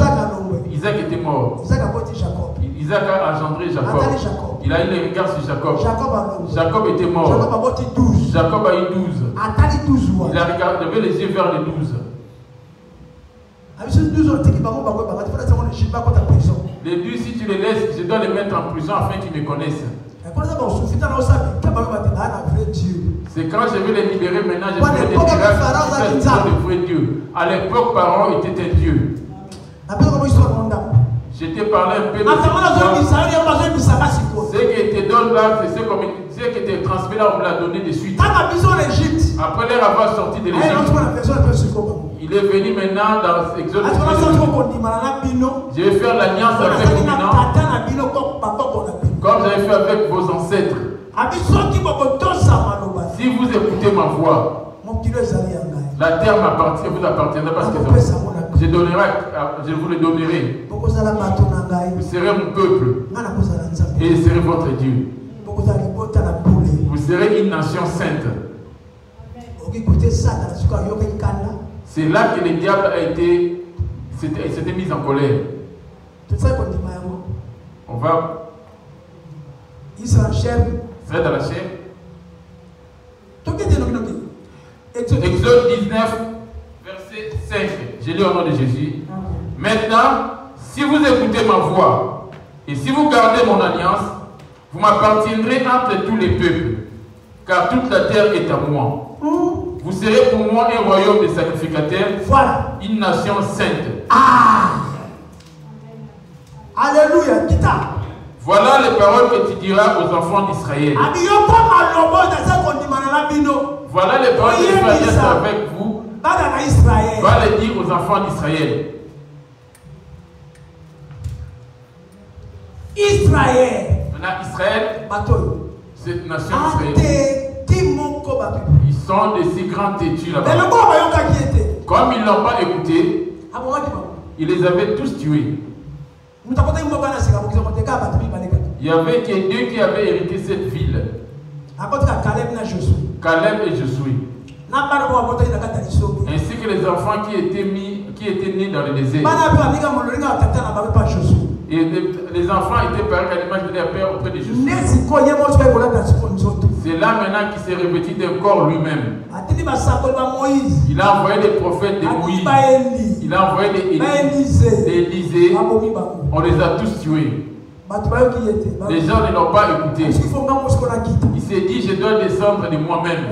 Isaac était mort. Isaac a porté Jacob. Isaac a engendré Jacob. Il a eu les regards sur Jacob. Jacob était mort. Jacob a porté 12. Jacob a eu 12. Il a regardé les yeux vers les 12. Les 12, si tu les laisses, je dois les mettre en prison afin qu'ils me connaissent. C'est quand je vais les libérer maintenant, je vais les libérer de vrai Dieu. À l'époque, Pharaon était un Dieu. Je t'ai parlé un peu de ce qui était donné là, c'est ce qui était transmis là, on me l'a donné de suite. Après leur avoir sorti de l'Égypte, il est venu maintenant dans Exode. Je vais faire l'alliance avec vous maintenant, comme j'avais fait avec vos ancêtres. Si vous écoutez ma voix, la terre m'appartient, vous appartiendra parce que je vous le donnerai. Vous serez mon peuple et je serai votre Dieu. Vous serez une nation sainte. C'est là que le diable s'était mis en colère. On va. Il serait dans la chair. Exode 19, verset 5. Je lis au nom de Jésus. Maintenant, si vous écoutez ma voix et si vous gardez mon alliance, vous m'appartiendrez entre tous les peuples, car toute la terre est à moi. Vous serez pour moi un royaume de sacrificateurs, une nation sainte. Alléluia. Voilà les paroles que tu diras aux enfants d'Israël. Voilà les paroles d'Israël avec vous. Va les dire aux enfants d'Israël. Maintenant, Israël, cette nation d'Israël, ils sont de si grands têtus là-bas. Comme ils ne l'ont pas écouté, ils les avaient tous tués. Il y avait que deux qui avaient hérité cette ville. Caleb et Josué. Ainsi que les enfants qui étaient nés dans le désert. Et les enfants étaient pareils à l'image de leur père auprès de Josué. C'est là maintenant qu'il s'est revêtu d'un corps lui-même. Il a envoyé des prophètes de Moïse. Il a envoyé des Élisée. On les a tous tués. Les gens ne l'ont pas écouté. Il s'est dit, je dois descendre de moi-même.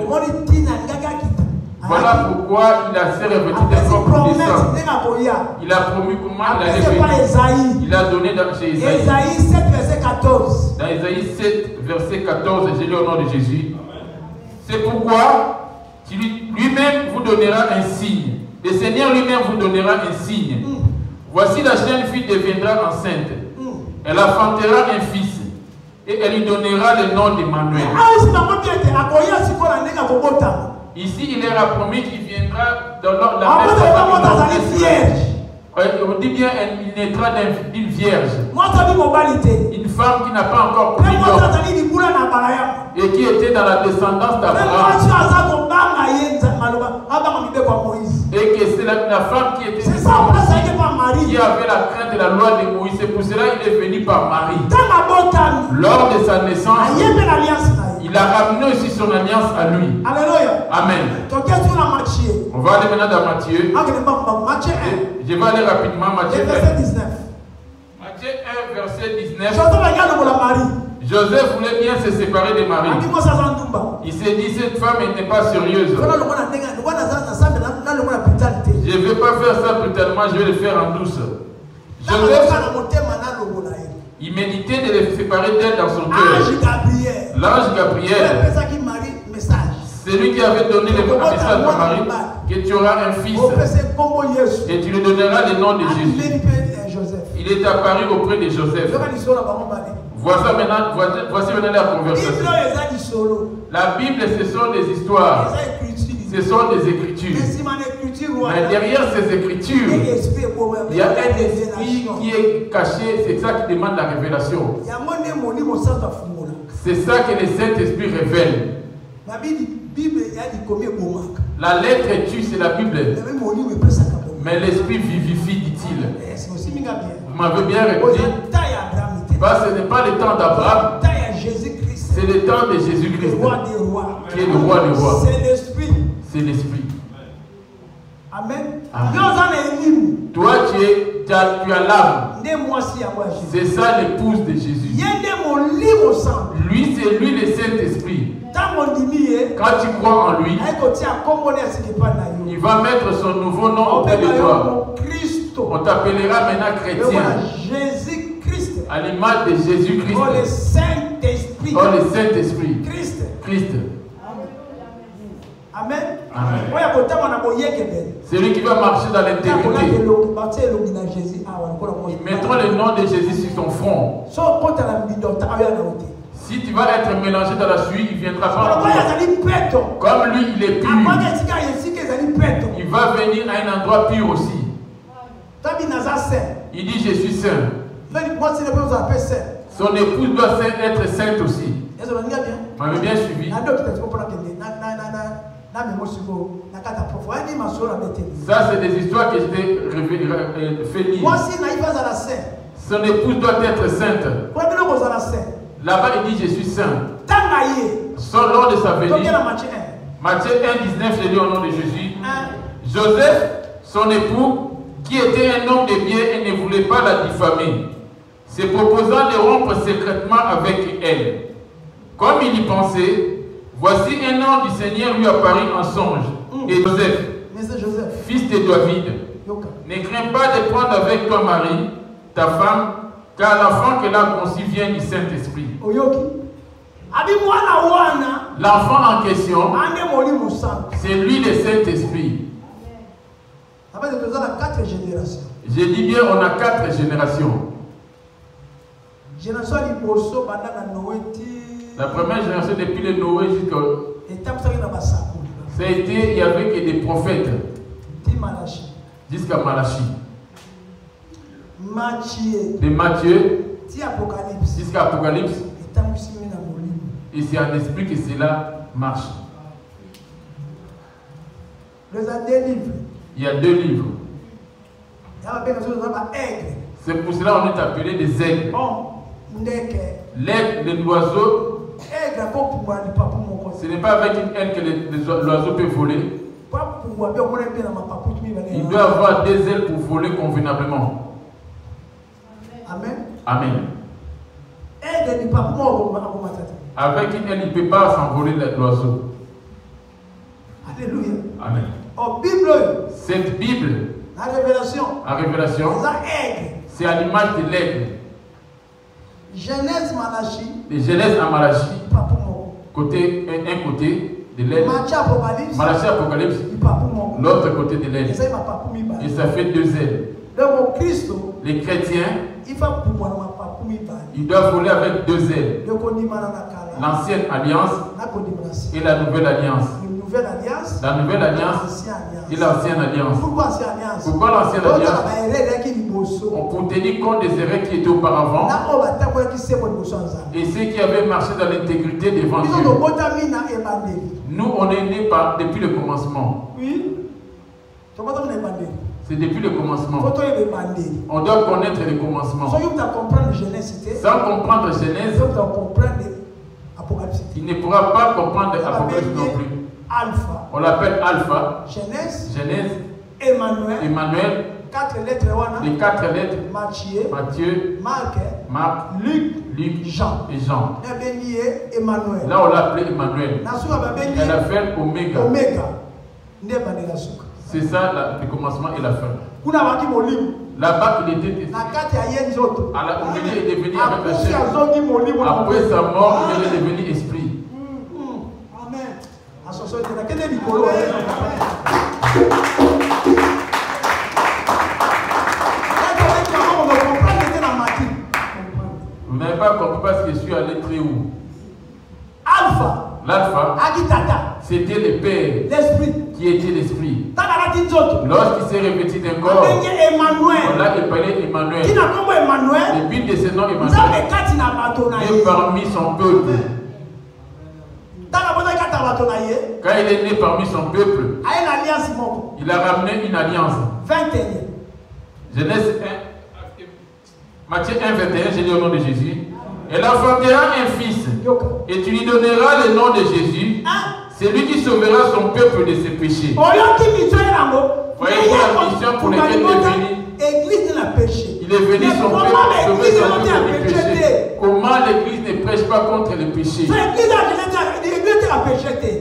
Voilà pourquoi il a s'est revêtu d'un corps pour descendre. Il a promis comment il allait venir. Il a donné chez Isaïe. Isaïe 7, verset 14. Dans Isaïe 7, verset 14, je lis au nom de Jésus. C'est pourquoi lui-même vous donnera un signe. Le Seigneur lui-même vous donnera un signe. Voici la jeune fille deviendra enceinte. Elle enfantera un fils. Et elle lui donnera le nom d'Emmanuel. Ici, il leur a promis qu'il viendra dans la vierge. On dit bien il naîtra d'une vierge. Une femme qui n'a pas encore pris et qui était dans la descendance d'Abraham. Et que c'est la femme qui était qui avait la crainte de la loi de Moïse. C'est pour cela qu'il est venu par Marie. Lors de sa naissance, il a ramené aussi son alliance à lui. Alléluia. Amen. On va aller maintenant dans Matthieu. Je vais aller rapidement. Matthieu 1. Matthieu 1, verset 19. Joseph voulait bien se séparer de Marie. Il s'est dit, cette femme n'est pas sérieuse. Je ne vais pas faire ça brutalement, je vais le faire en douce. Joseph, il méditait de les séparer d'elle dans son cœur. L'ange Gabriel, c'est lui qui avait donné le message à Marie que tu auras un fils et tu lui donneras le nom de Jésus. Il est apparu auprès de Joseph. Voici maintenant la conversation. La Bible, ce sont des histoires. Ce sont des écritures. Mais derrière ces écritures, il y a un esprit qui est caché. C'est ça qui demande la révélation. C'est ça que le Saint-Esprit révèle. La lettre tue, c'est la Bible. Mais l'esprit vivifie, dit-il. C'est aussi bien. Vous m'avez bien répondu. Parce que ce n'est pas le temps d'Abraham. C'est le temps de Jésus-Christ. Qui est le roi des rois. C'est l'esprit. C'est l'esprit. Amen. Amen. Toi, tu as l'âme. C'est ça l'épouse de Jésus. Lui, c'est lui le Saint-Esprit. Quand tu crois en lui, il va mettre son nouveau nom auprès de toi. On t'appellera maintenant chrétien. Jésus-Christ. À l'image de Jésus-Christ. Oh, le Saint-Esprit. Oh, le Saint-Esprit. Christ. Christ. Amen. Amen. C'est lui qui va marcher dans l'intégrité. Mettons le nom de Jésus sur son front. Si tu vas être mélangé dans la suie, il viendra pas. Comme lui, il est pur. Il va venir à un endroit pur aussi. Il dit, je suis saint. Son épouse doit être sainte aussi. Vous m'avez bien suivi. Ça, c'est des histoires que je t'ai fait lire. Son épouse doit être sainte. Là-bas, il dit, je suis saint. Lors de sa venue, Matthieu 1, 19, je lis au nom de Jésus. Joseph, son époux, qui était un homme de bien et ne voulait pas la diffamer, se proposant de rompre secrètement avec elle. Comme il y pensait, voici un ange du Seigneur lui apparut en songe. Et Joseph, fils de David, ne crains pas de prendre avec toi Marie, ta femme, car l'enfant qu'elle a conçu vient du Saint-Esprit. L'enfant en question, c'est lui le Saint-Esprit. J'ai dit bien, on a 4 générations. La première génération depuis le Noé jusqu'à... Ça a été, il y avait que des prophètes. Jusqu'à Malachie. De Matthieu jusqu'à Apocalypse. Et c'est un esprit que cela marche. Il y a 2 livres. C'est pour cela qu'on est appelé des aigles. L'aigle, l'oiseau, ce n'est pas avec une aile que l'oiseau peut voler. Il doit avoir 2 ailes pour voler convenablement. Amen. Amen. Avec une aile, il ne peut pas s'envoler l'oiseau. Alléluia. Amen. En Bible, cette Bible, la révélation, c'est à l'image de l'aigle. Genèse Malachie. De Genèse à Malachie, côté, un côté de l'aigle. Malachie Apocalypse, l'autre côté de l'aigle. Et ça fait 2 ailes. Les chrétiens, ils doivent voler avec 2 ailes. L'ancienne alliance et la nouvelle alliance. La nouvelle alliance et l'ancienne alliance. Pourquoi l'ancienne alliance? Pour tenir compte des erreurs qui étaient auparavant et ceux qui avaient marché dans l'intégrité devant Dieu. Nous, on est nés depuis le commencement. Oui. C'est depuis le commencement. On doit connaître le commencement. Sans comprendre Genèse, il ne pourra pas comprendre l'Apocalypse non plus. Alpha. On l'appelle Alpha. Genèse. Emmanuel. 4 lettres. Les 4 lettres. Matthieu. Marc. Luc. Jean. Et Jean. Emmanuel. Là, on l'a appelé Emmanuel. Elle a fait Oméga. C'est ça le commencement et la fin. Là-bas, il était testé. Il est devenu avec la chair. Après sa mort, il est devenu esprit. Vous n'avez pas compris parce que je suis allé très haut. L'alpha, c'était le Père qui était l'esprit. Lorsqu'il s'est revêtu d'un corps, on l'a appelé Emmanuel. Le but de ce nom Emmanuel est parmi son peuple. Quand il est né parmi son peuple, il a ramené une alliance. 21. Genèse 1, Matthieu 1, 21, j'ai dit au nom de Jésus. Elle enfantera un fils, et tu lui donneras le nom de Jésus. C'est lui qui sauvera son peuple de ses péchés. Voyez la mission pour laquelle il est venu. Il est venu son peuple sauver son peuple du péché. Comment l'église ne prêche pas contre le péché?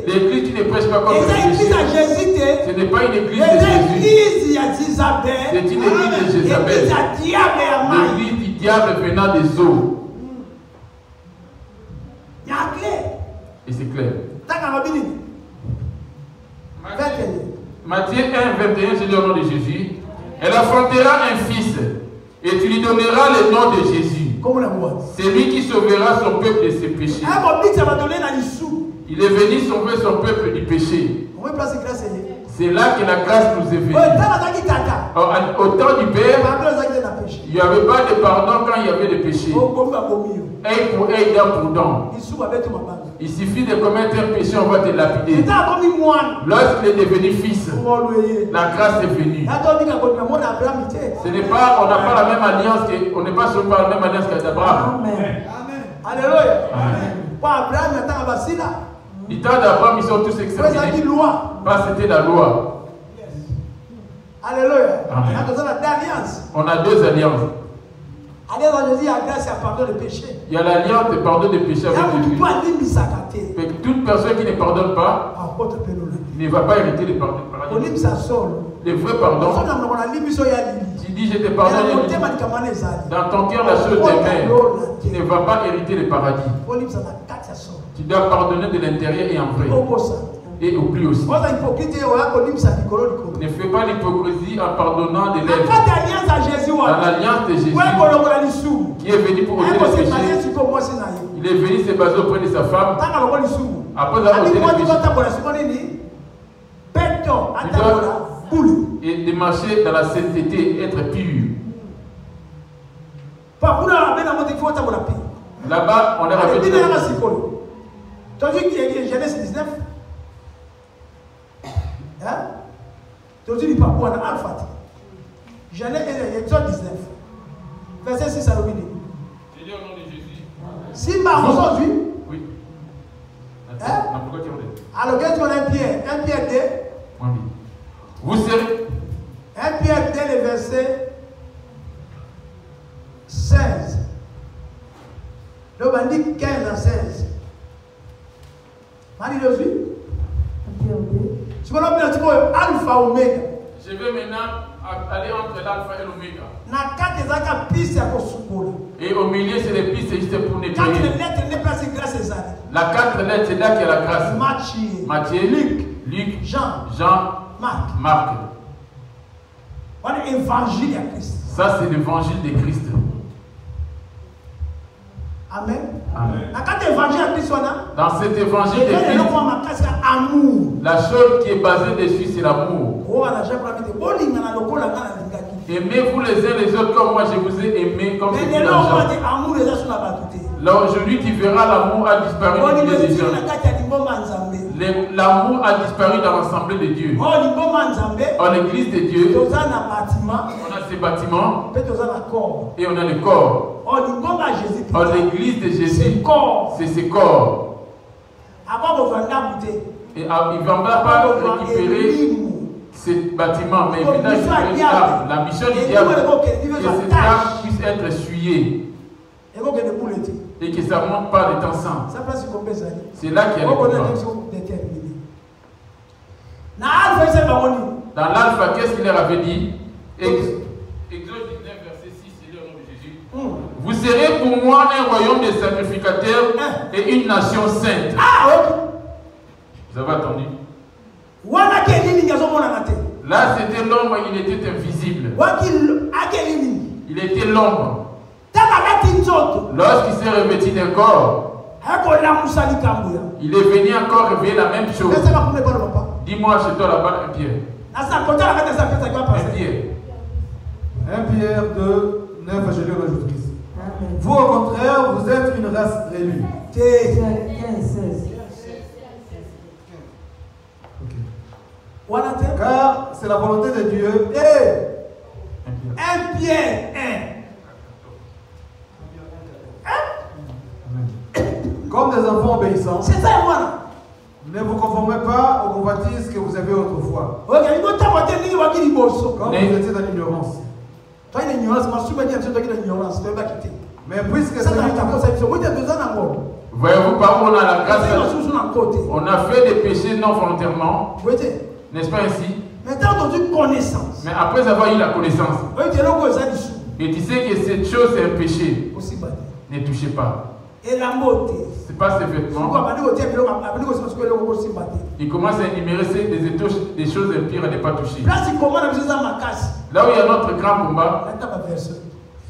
L'église qui ne prêche pas contre le péché, ce n'est pas une église de Jésus. C'est une église de Jézabel. L'église du diable venant des eaux. Et c'est clair. Matthieu 1, 21, j'ai dit au nom de Jésus. Elle affrontera un fils, et tu lui donneras le nom de Jésus. C'est lui qui sauvera son peuple de ses péchés. Il est venu sauver son peuple du péché. C'est là que la grâce nous est venue. Au temps du Père, il n'y avait pas de pardon quand il y avait des péchés. Œil pour œil, dent pour dent. Il suffit de commettre un péché, on va te lapider. Lorsqu'il est devenu fils, la grâce est venue. Ce n'est pas, on n'a pas la même alliance, on n'est pas sur la même alliance qu'Abraham. Alléluia. Du temps d'Abraham, ils sont tous exterminés. Parce que c'était la loi. Alléluia. On a deux alliances. Il y a l'alliance de pardon de péché avec Jésus. Mais toute personne qui ne pardonne pas ne va pas hériter le pardon. Le vrai pardon, tu dis je te pardonne, dans ton cœur la chose t'aimait, tu ne vas pas hériter le paradis. Tu dois pardonner de l'intérieur et en vrai. Et oublie aussi. Ne fais pas l'hypocrisie en pardonnant des lèvres. Dans l'alliance de Jésus, qui est venu pour ôter le péché, il est venu se baser auprès de sa femme. Après avoir ôté le péché, et de marcher dans la sainteté, être pur. Là-bas, on a répété. Tu as dit qu'il y a Genèse 19. Hein? Tu as dit qu'il n'y a pas de Alpha. Genèse 19. Verset 6 à l'obédi. J'ai dit au nom de Jésus. Si ma aujourd'hui. Oui. Hein? Pourquoi tu en es? Alors, qu'est-ce qu'on a un Pierre 2. Vous serez. 1 Pierre 2, le verset 16. Donc, on dit 15 à 16. Mani le suis. Tu vois Alpha Oméga. Je vais maintenant aller entre l'alpha et l'oméga. Et au milieu, c'est les pistes juste pour nettoyer. La 4 lettres, c'est là qu'il y a la grâce. Matthieu, Luc, Jean, Marc. Ça, c'est l'évangile de Christ. Amen. Amen. Dans cet évangile de Christ, la chose qui est basée dessus, c'est l'amour. Aimez-vous les uns les autres comme moi je vous ai aimé, comme c'est l'argent. Là aujourd'hui, tu verras l'amour a disparu de des gens. L'amour a disparu dans l'assemblée de Dieu. En l'église de Dieu, on a ces bâtiments et on a le corps. En l'église de Jésus, c'est ce corps. Et il ne va pas récupérer ces bâtiments, mais il va récupérer la mission du diable, que cette âme puisse être essuyée. Et que ça ne monte pas de temps sans. C'est là qu'il y a le pouvoir. Dans l'alpha, qu'est-ce qu'il leur avait dit? Exode 19, verset 6, c'est le nom de Jésus. Vous serez pour moi un royaume de sacrificateurs et une nation sainte. Vous avez attendu? Là, c'était l'ombre, il était invisible. Il était l'ombre. Lorsqu'il s'est revêtu d'un corps, il est venu encore révéler la même chose. Dis-moi chez toi là-bas, un Pierre. Un Pierre. 1 Pierre 2, 9, je lis au nom de Jésus-Christ. Vous, au contraire, vous êtes une race élue. c'est la volonté de Dieu. Et 1 Pierre 1. Comme des enfants obéissants, C'est ça, moi. ne vous conformez pas aux convoitises que vous avez autrefois. Ok, il faut t'avoir dit Quand vous étiez dans l'ignorance. toi, une ignorance, ma soeur m'a dit que tu ignorance, tu vas quitter. Mais puisque Ça, celui t'as qui ça, il faut dire deux ans encore. Voyez-vous par où on a la grâce. Côté. On a fait des péchés non volontairement. Vous voyez? N'est-ce pas ainsi? Mais tu as entendu connaissance. Mais après avoir eu la connaissance, Oui, tu es là où ça dit sous. et tu sais que cette chose est un péché, Aussi bas. ne touchez pas. Et la beauté. C'est pas ses vêtements. Il commence à énumérer des choses impures à ne pas toucher. Là, c'est comment on a besoin de ma casse. Là où il y a notre grand combat, Maintenant, ma version.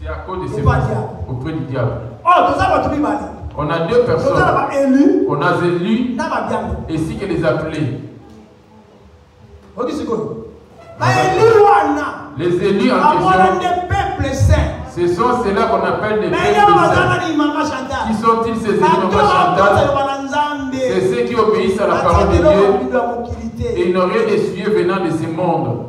c'est à cause de ces Auprès du diable. auprès du diable. Oh, tout ça va tout mal. On a deux Tout ça personnes. va élu. On a élus N'a pas bien. ainsi que les appelés. Ok, c'est quoi? Élu, wana. Les élus en Avoir question, des peuples saints. ce sont ceux-là qu'on appelle des Mais peuples il y a saints. Qui sont-ils ces élus Chantal? C'est ceux qui obéissent à la parole de Dieu et n'ont rien d'essuyer venant de ce monde.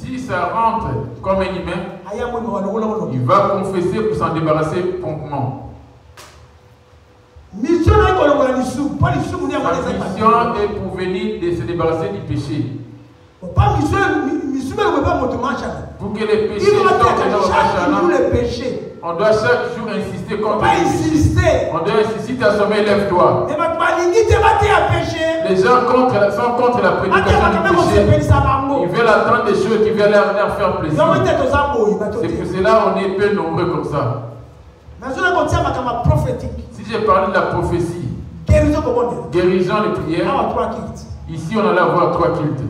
Si ça rentre comme un humain, il va confesser pour s'en débarrasser promptement. Sa mission est pour venir de se débarrasser du péché. Pour que les péchés sortent de notre péché, on doit chaque jour insister contre les péchés. On doit insister à sommeil, lève-toi. Les gens sont contre la prédication du péché. Ils veulent attendre des choses qui veulent leur faire plaisir. C'est pour cela qu'on est peu nombreux comme ça. Si j'ai parlé de la prophétie, guérison de prière, ici on allait avoir 3 cultes.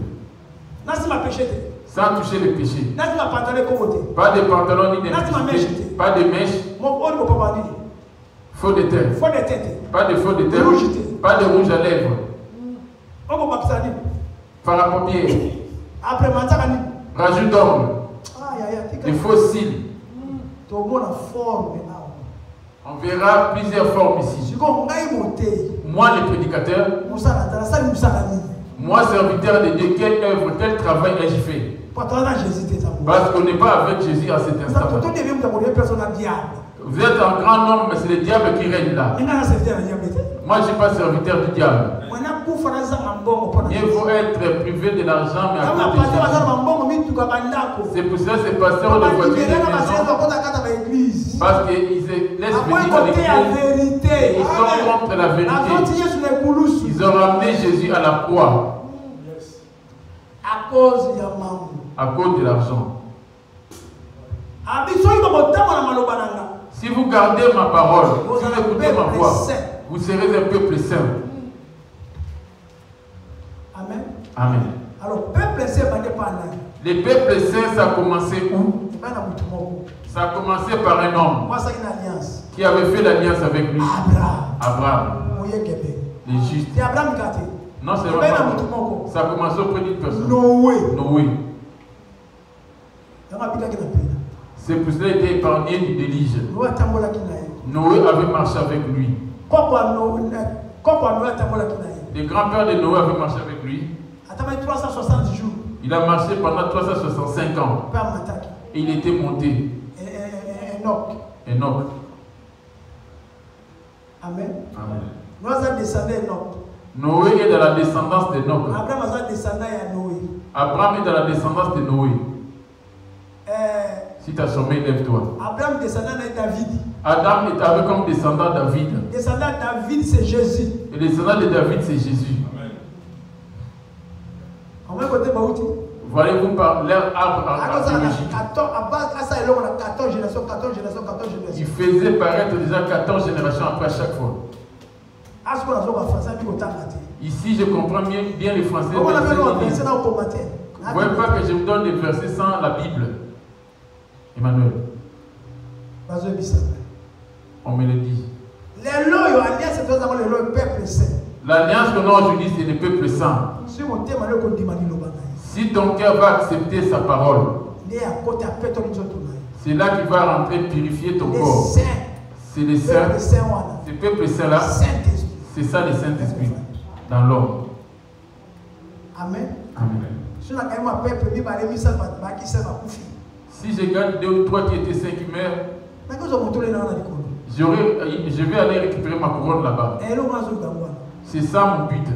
Sans toucher le péché. Pas de pantalon ni de pas de mèches. Faux de tête. Pas de faux de tête. Pas de rouge à lèvres. Parapaupière. Rajout d'orme. Des faux cils. On verra plusieurs formes ici. Moi, le prédicateur, moi, serviteur de Dieu, quelle œuvre, quel travail ai-je fait? Parce qu'on n'est pas avec Jésus à cet instant. Vous êtes un grand homme, mais c'est le diable qui règne là. Moi, je ne suis pas serviteur du diable. Il faut être privé de l'argent, mais à cause de Jésus. C'est pour ça que ces pasteurs de voitures de maison, parce qu'ils laissent venir à l'église, ils sont contre la vérité. Ils ont ramené Jésus à la croix à cause de l'argent. Si vous gardez ma parole, si vous écoutez ma voix, vous serez un peuple saint. Amen. Amen. Alors, peuple saint, les peuples saints, ça a commencé où? Ça a commencé par un homme qui avait fait l'alliance avec lui. Abraham. Les justes. Non, c'est vrai. Ça a commencé auprès d'une personne. Noé. C'est pour cela qu'il était épargné du déluge. Noé avait marché avec lui. Les grands-pères de Noé avaient marché avec lui. Il a marché pendant 365 ans. Et il était monté. Enoch. Amen. Amen. Noé est dans la descendance d'Enoch. Abraham est dans la descendance de Noé. Si tu as sommeil, lève-toi. Abraham descendant de David. Adam est avec comme descendant David. Descendant David, c'est Jésus. Et le descendant de David, c'est Jésus. Voyez-vous par leur arbre archéologique. Il faisait paraître déjà 14 générations après à chaque fois. Ici, je comprends bien les Français. Vous ne voyez pas que je vous donne des versets sans la Bible. Emmanuel. On me le dit. L'alliance qu'on a aujourd'hui, c'est le peuple saint. Si ton cœur va accepter sa parole, c'est là qu'il va rentrer purifier ton corps. C'est les saints. Ces peuples saints-là, C'est ça le Saint-Esprit dans l'homme. Amen. Amen. Si je gagne 2 ou 3 qui étaient 5 qui meurent, je vais aller récupérer ma couronne là-bas. C'est ça mon but.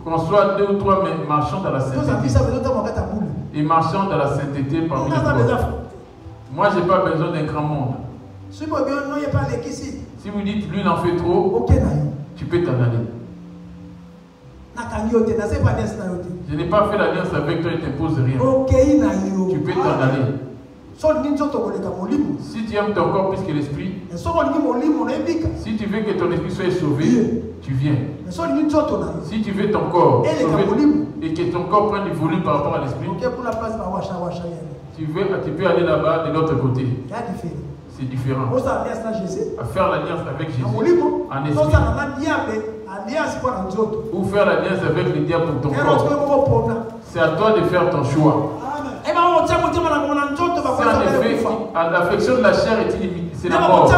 Qu'on soit 2 ou 3 marchant dans la sainteté. Et marchant dans la sainteté parmi les pauvres. Moi, je n'ai pas besoin d'un grand monde. Si vous dites, lui, il en fait trop, tu peux t'en aller. Je n'ai pas fait l'alliance avec toi, il ne t'impose rien. Tu peux t'en aller. Si tu aimes ton corps plus que l'esprit, si tu veux que ton esprit soit sauvé, tu viens. Si tu veux ton corps sauvé et que ton corps prenne du volume par rapport à l'esprit, tu peux aller là-bas de l'autre côté. C'est différent. À faire l'alliance avec Jésus en esprit. Ou faire l'alliance avec le diable pour ton corps. C'est à toi de faire ton choix. C'est en effet, l'affection de la chair est illimitée. C'est la mort. Ce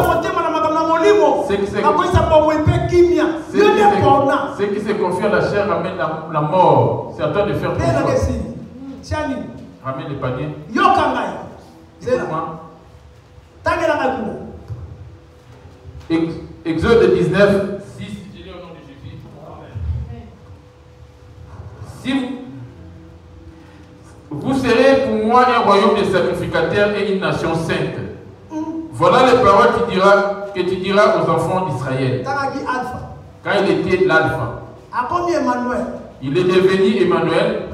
qui se confie à la chair ramène la mort. C'est à toi de faire ton choix. Ramène les paniers. Exode 19, 6. Je lis au nom de Jésus. Si vous serez pour moi un royaume de sacrificateurs et une nation sainte. Voilà les paroles que tu diras aux enfants d'Israël. Quand il était l'alpha. Il est devenu Emmanuel.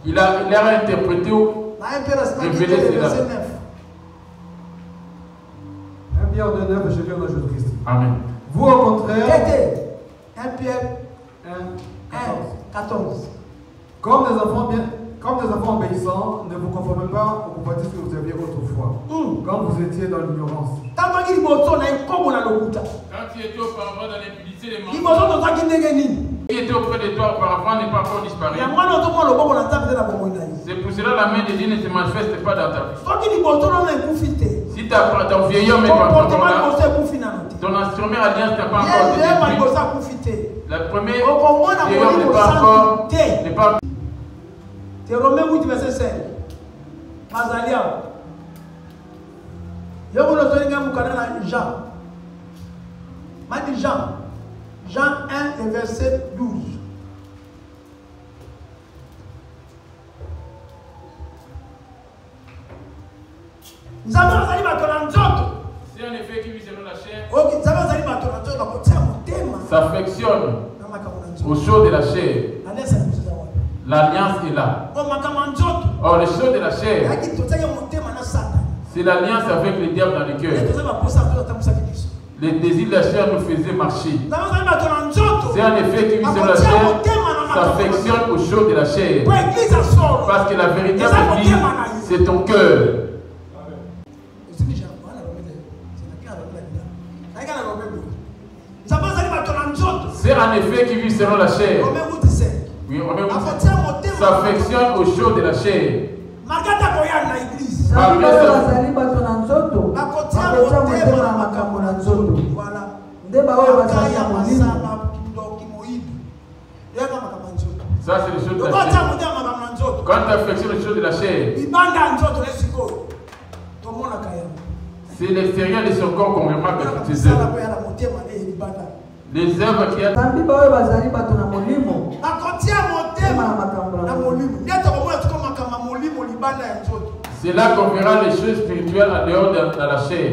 Il a interprété ou révélé cela. 1 Pierre 2, 9, je lis au nom de Jésus-Christ. Amen. Vous au contraire. 1 Pierre 14. Comme des enfants obéissants, ne vous conformez pas aux convoitises que vous aviez autrefois, quand vous étiez dans l'ignorance. Quand tu étais auparavant dans l'impudicité des mensonges, qui était auprès de toi auparavant n'est pas encore disparu. C'est pour cela la main de Dieu ne se manifeste pas dans ta vie. Si ton vieillard n'est pas encore là, ton instrument alliance n'a pas encore été détruit. La première vieillard n'est pas encore. C'est Romains 8, verset 5. Mazalia. Je vous le dis Jean. Jean 1, le verset 12. C'est un effet qui vit selon la chair. S'affectionne aux choses de la chair. L'alliance est là. Or, les choses de la chair, c'est l'alliance avec le diable dans le cœur. Les désirs de la chair nous faisaient marcher. C'est un effet qui vit sur la chair, s'affectionne aux choses de la chair. Parce que la véritable vie, c'est ton cœur. C'est un effet qui vit selon la chair. Oui, s'affectionne aux choses de la chair. Ça, c'est les choses de la chair. Quand tu affectionnes les choses de la chair, c'est l'extérieur de son corps qu'on remarque toutes ses œuvres. Les œuvres qui a. C'est là qu'on verra les choses spirituelles en dehors de la chair.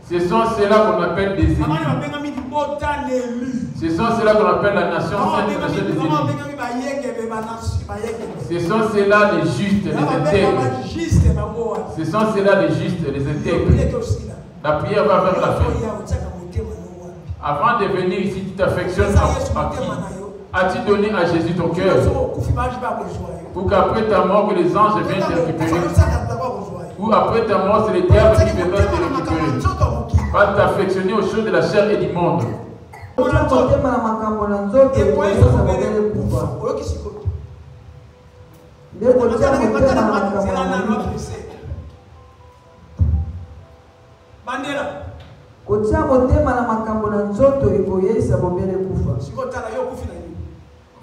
Ce sont ceux-là qu'on appelle des élus. Ce sont ceux-là qu'on appelle la nation sainte, la nation des élus. Ce sont ceux-là les justes, les intègres. Ce sont ceux-là les justes, les intègres. La prière va vers la fin. Avant de venir ici, tu t'affectionnes à qui? As-tu donné à Jésus ton cœur? Pour qu'après ta mort, que les anges viennent te récupérer. Ou après ta mort, c'est le diable qui viendra te récupérer. Pas t'affectionner aux choses de la chair et du monde.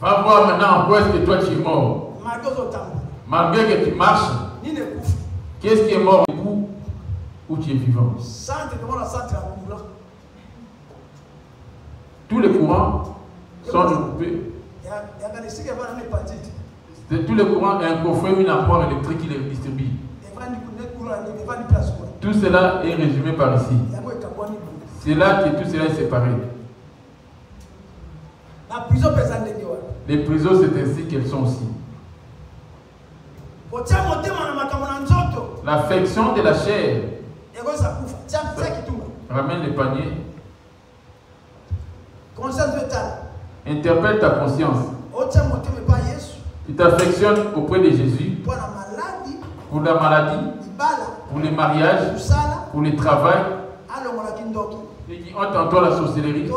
Va voir maintenant où est-ce que toi tu es mort. Malgré que tu marches, qu'est-ce qui est mort du coup où tu es vivant? Tous les courants sont occupés. Tous les courants, il y a un coffret, une armoire électrique qui les distribue. Tout cela est résumé par ici. C'est là que tout cela est séparé. Les prisons, c'est ainsi qu'elles sont aussi. L'affection de la chair ramène les paniers. Interpelle ta conscience. Tu t'affectionnes auprès de Jésus pour la maladie, pour les mariages, pour le travail. Et qui ont en toi la sorcellerie.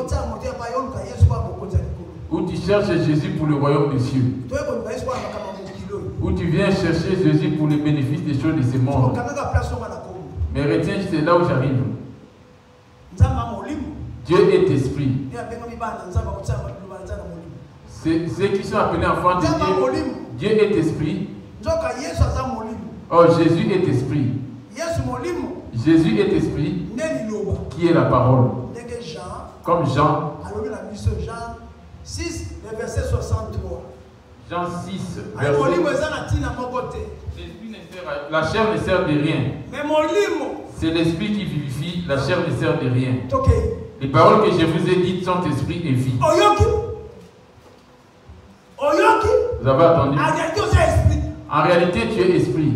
Où tu cherches Jésus pour le royaume des cieux. Où tu viens chercher Jésus pour les bénéfices des choses de ce monde. Mais retiens, c'est là où j'arrive. Dieu est esprit. Ceux qui sont appelés enfants de Dieu, Dieu est esprit. Oh, Jésus est esprit. Jésus est esprit, qui est la parole. Comme Jean 6, le verset 63. Jean 6, la chair ne sert de rien. C'est l'esprit qui vivifie, la chair ne sert de rien. Les paroles que je vous ai dites sont esprit et vie. Vous avez entendu? En réalité, tu es esprit.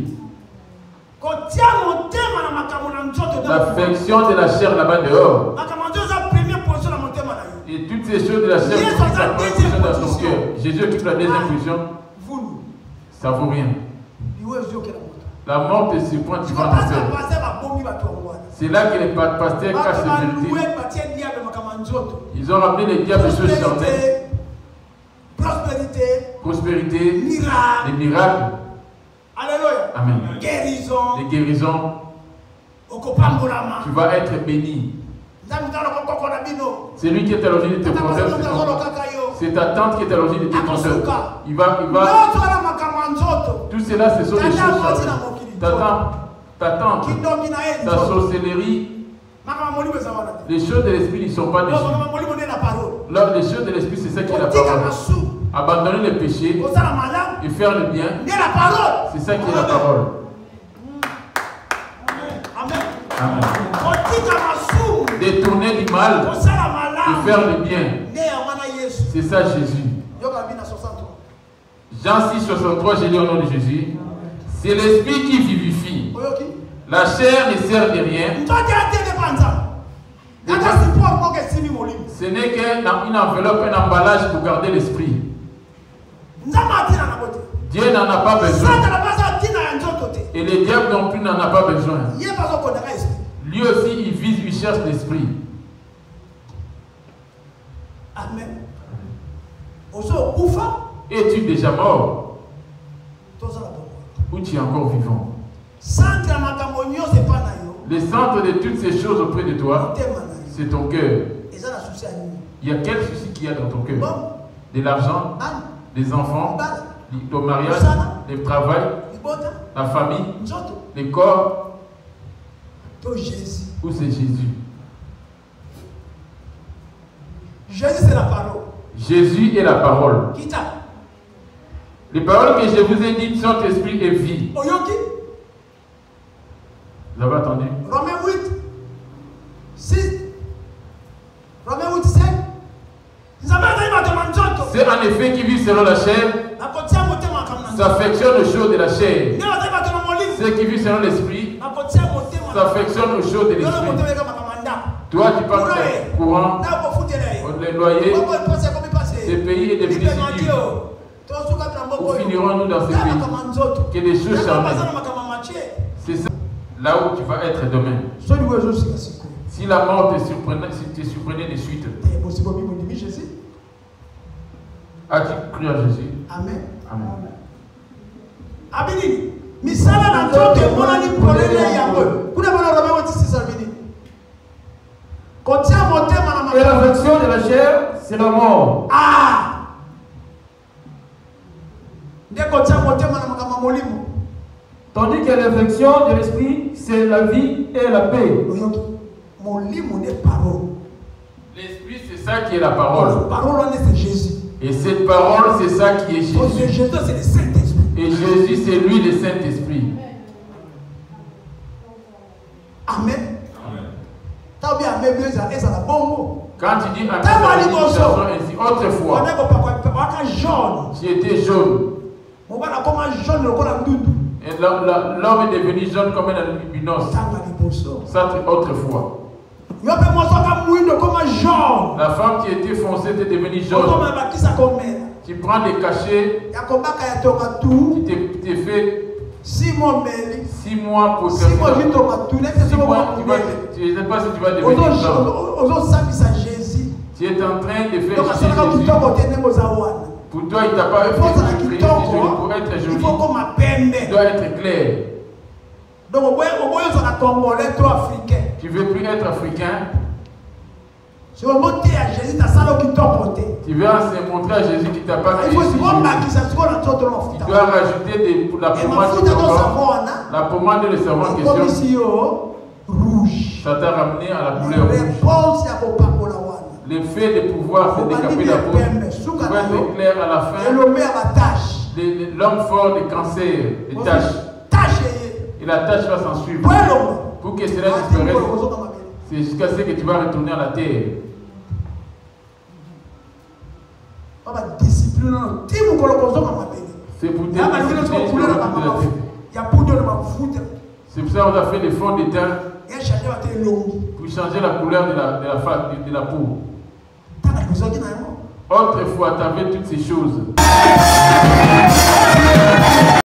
L'affection de la chair là-bas dehors. Et toutes ces choses de la chair occupent la première position dans ton cœur. Jésus occupe la deuxième position. Ça ne vaut rien. La mort te surprend, tu vas en faire. C'est là que les pasteurs cachent la vérité. Ils ont ramené les diables des choses charnelles. Prospérité, les miracles. Alléluia. Amen. Guérison. Les guérisons. Tu vas être béni. C'est lui qui est à l'origine de tes problèmes. C'est ta tante qui est à l'origine de tes problèmes. Il va. Tout cela, ce sont des choses charnelles. Ta tante, ta sorcellerie. Les choses de l'esprit ne sont pas dessus. Là, les choses de l'esprit, c'est ça qui est la parole. Abandonner les péchés et faire le bien, c'est ça qui est la parole. Amen. Détourner du mal et faire le bien, c'est ça Jésus. Jean 6, 63, j'ai lu au nom de Jésus. C'est l'esprit qui vivifie. La chair ne sert de rien. Ce n'est qu'une enveloppe, un emballage pour garder l'esprit. Dieu n'en a pas besoin. Et les diables non plus n'en a pas besoin. Lui aussi, il vise, il cherche l'esprit. Amen. Es-tu déjà mort? Ou tu es encore vivant? Le centre de toutes ces choses auprès de toi, c'est ton cœur. Il y a quel souci qu'il y a dans ton cœur? De l'argent, des enfants, ton mariage, le travail, la famille, le corps. Où c'est Jésus? Jésus, c'est la parole. Jésus est la parole. Les paroles que je vous ai dites sont esprit et vie. Vous avez entendu? Romains 8, 6. Romains 8, 7. C'est en effet qui vit selon la chair, s'affectionne aux choses de la chair. Ceux qui vivent selon l'esprit s'affectionnent aux choses de l'esprit. Toi, tu parles de courant, les loyers, ces pays est devenu si dur. Où finirons-nous dans ces pays? Que des choses charnelles. C'est ça, là où tu vas être demain. Si la mort te surprenait de suite, as-tu cru à Jésus? Amen. Amen. Abini, misala na nzoto emonani polele yango. Kuna bana Romains 6 abini. Et l'affection de la chair, c'est la mort. Tandis que l'affection de l'esprit, c'est la vie et la paix. L'esprit, c'est ça qui est la parole. Et cette parole, c'est ça qui est Jésus. Et Jésus, c'est lui le Saint-Esprit. Amen. Quand tu dis Amen, ainsi, autrefois, tu étais jaune. Et l'homme est devenu jaune comme un albinos. Ça, c'est autrefois. La femme qui était foncée était devenue jaune. Tu prends des cachets, tu t'es fait 6 mois pour faire ça. 6 mois, tu ne sais pas si tu vas devenir blanc. Tu es en train de faire Jésus. Pour toi, il t'a pas fait pour être joli. Tu dois être clair. Tu veux plus être africain. Tu veux montrer à Jésus, tu veux se montrer à Jésus qui t'a pas créé. Tu dois rajouter la pommade de le savon en question. Rouge. Ça t'a ramené à la couleur rouge. Le fait de pouvoir se décaper la peau, tu vas être clair à la fin. L'homme fort des cancers, des taches. Et la tâche va s'en suivre. Pour que cela disparaisse, c'est jusqu'à ce que tu vas retourner à la terre. C'est pour te c'est pour ça qu'on a fait des fonds de teint pour changer la couleur de la peau. Autrefois, tu avais toutes ces choses.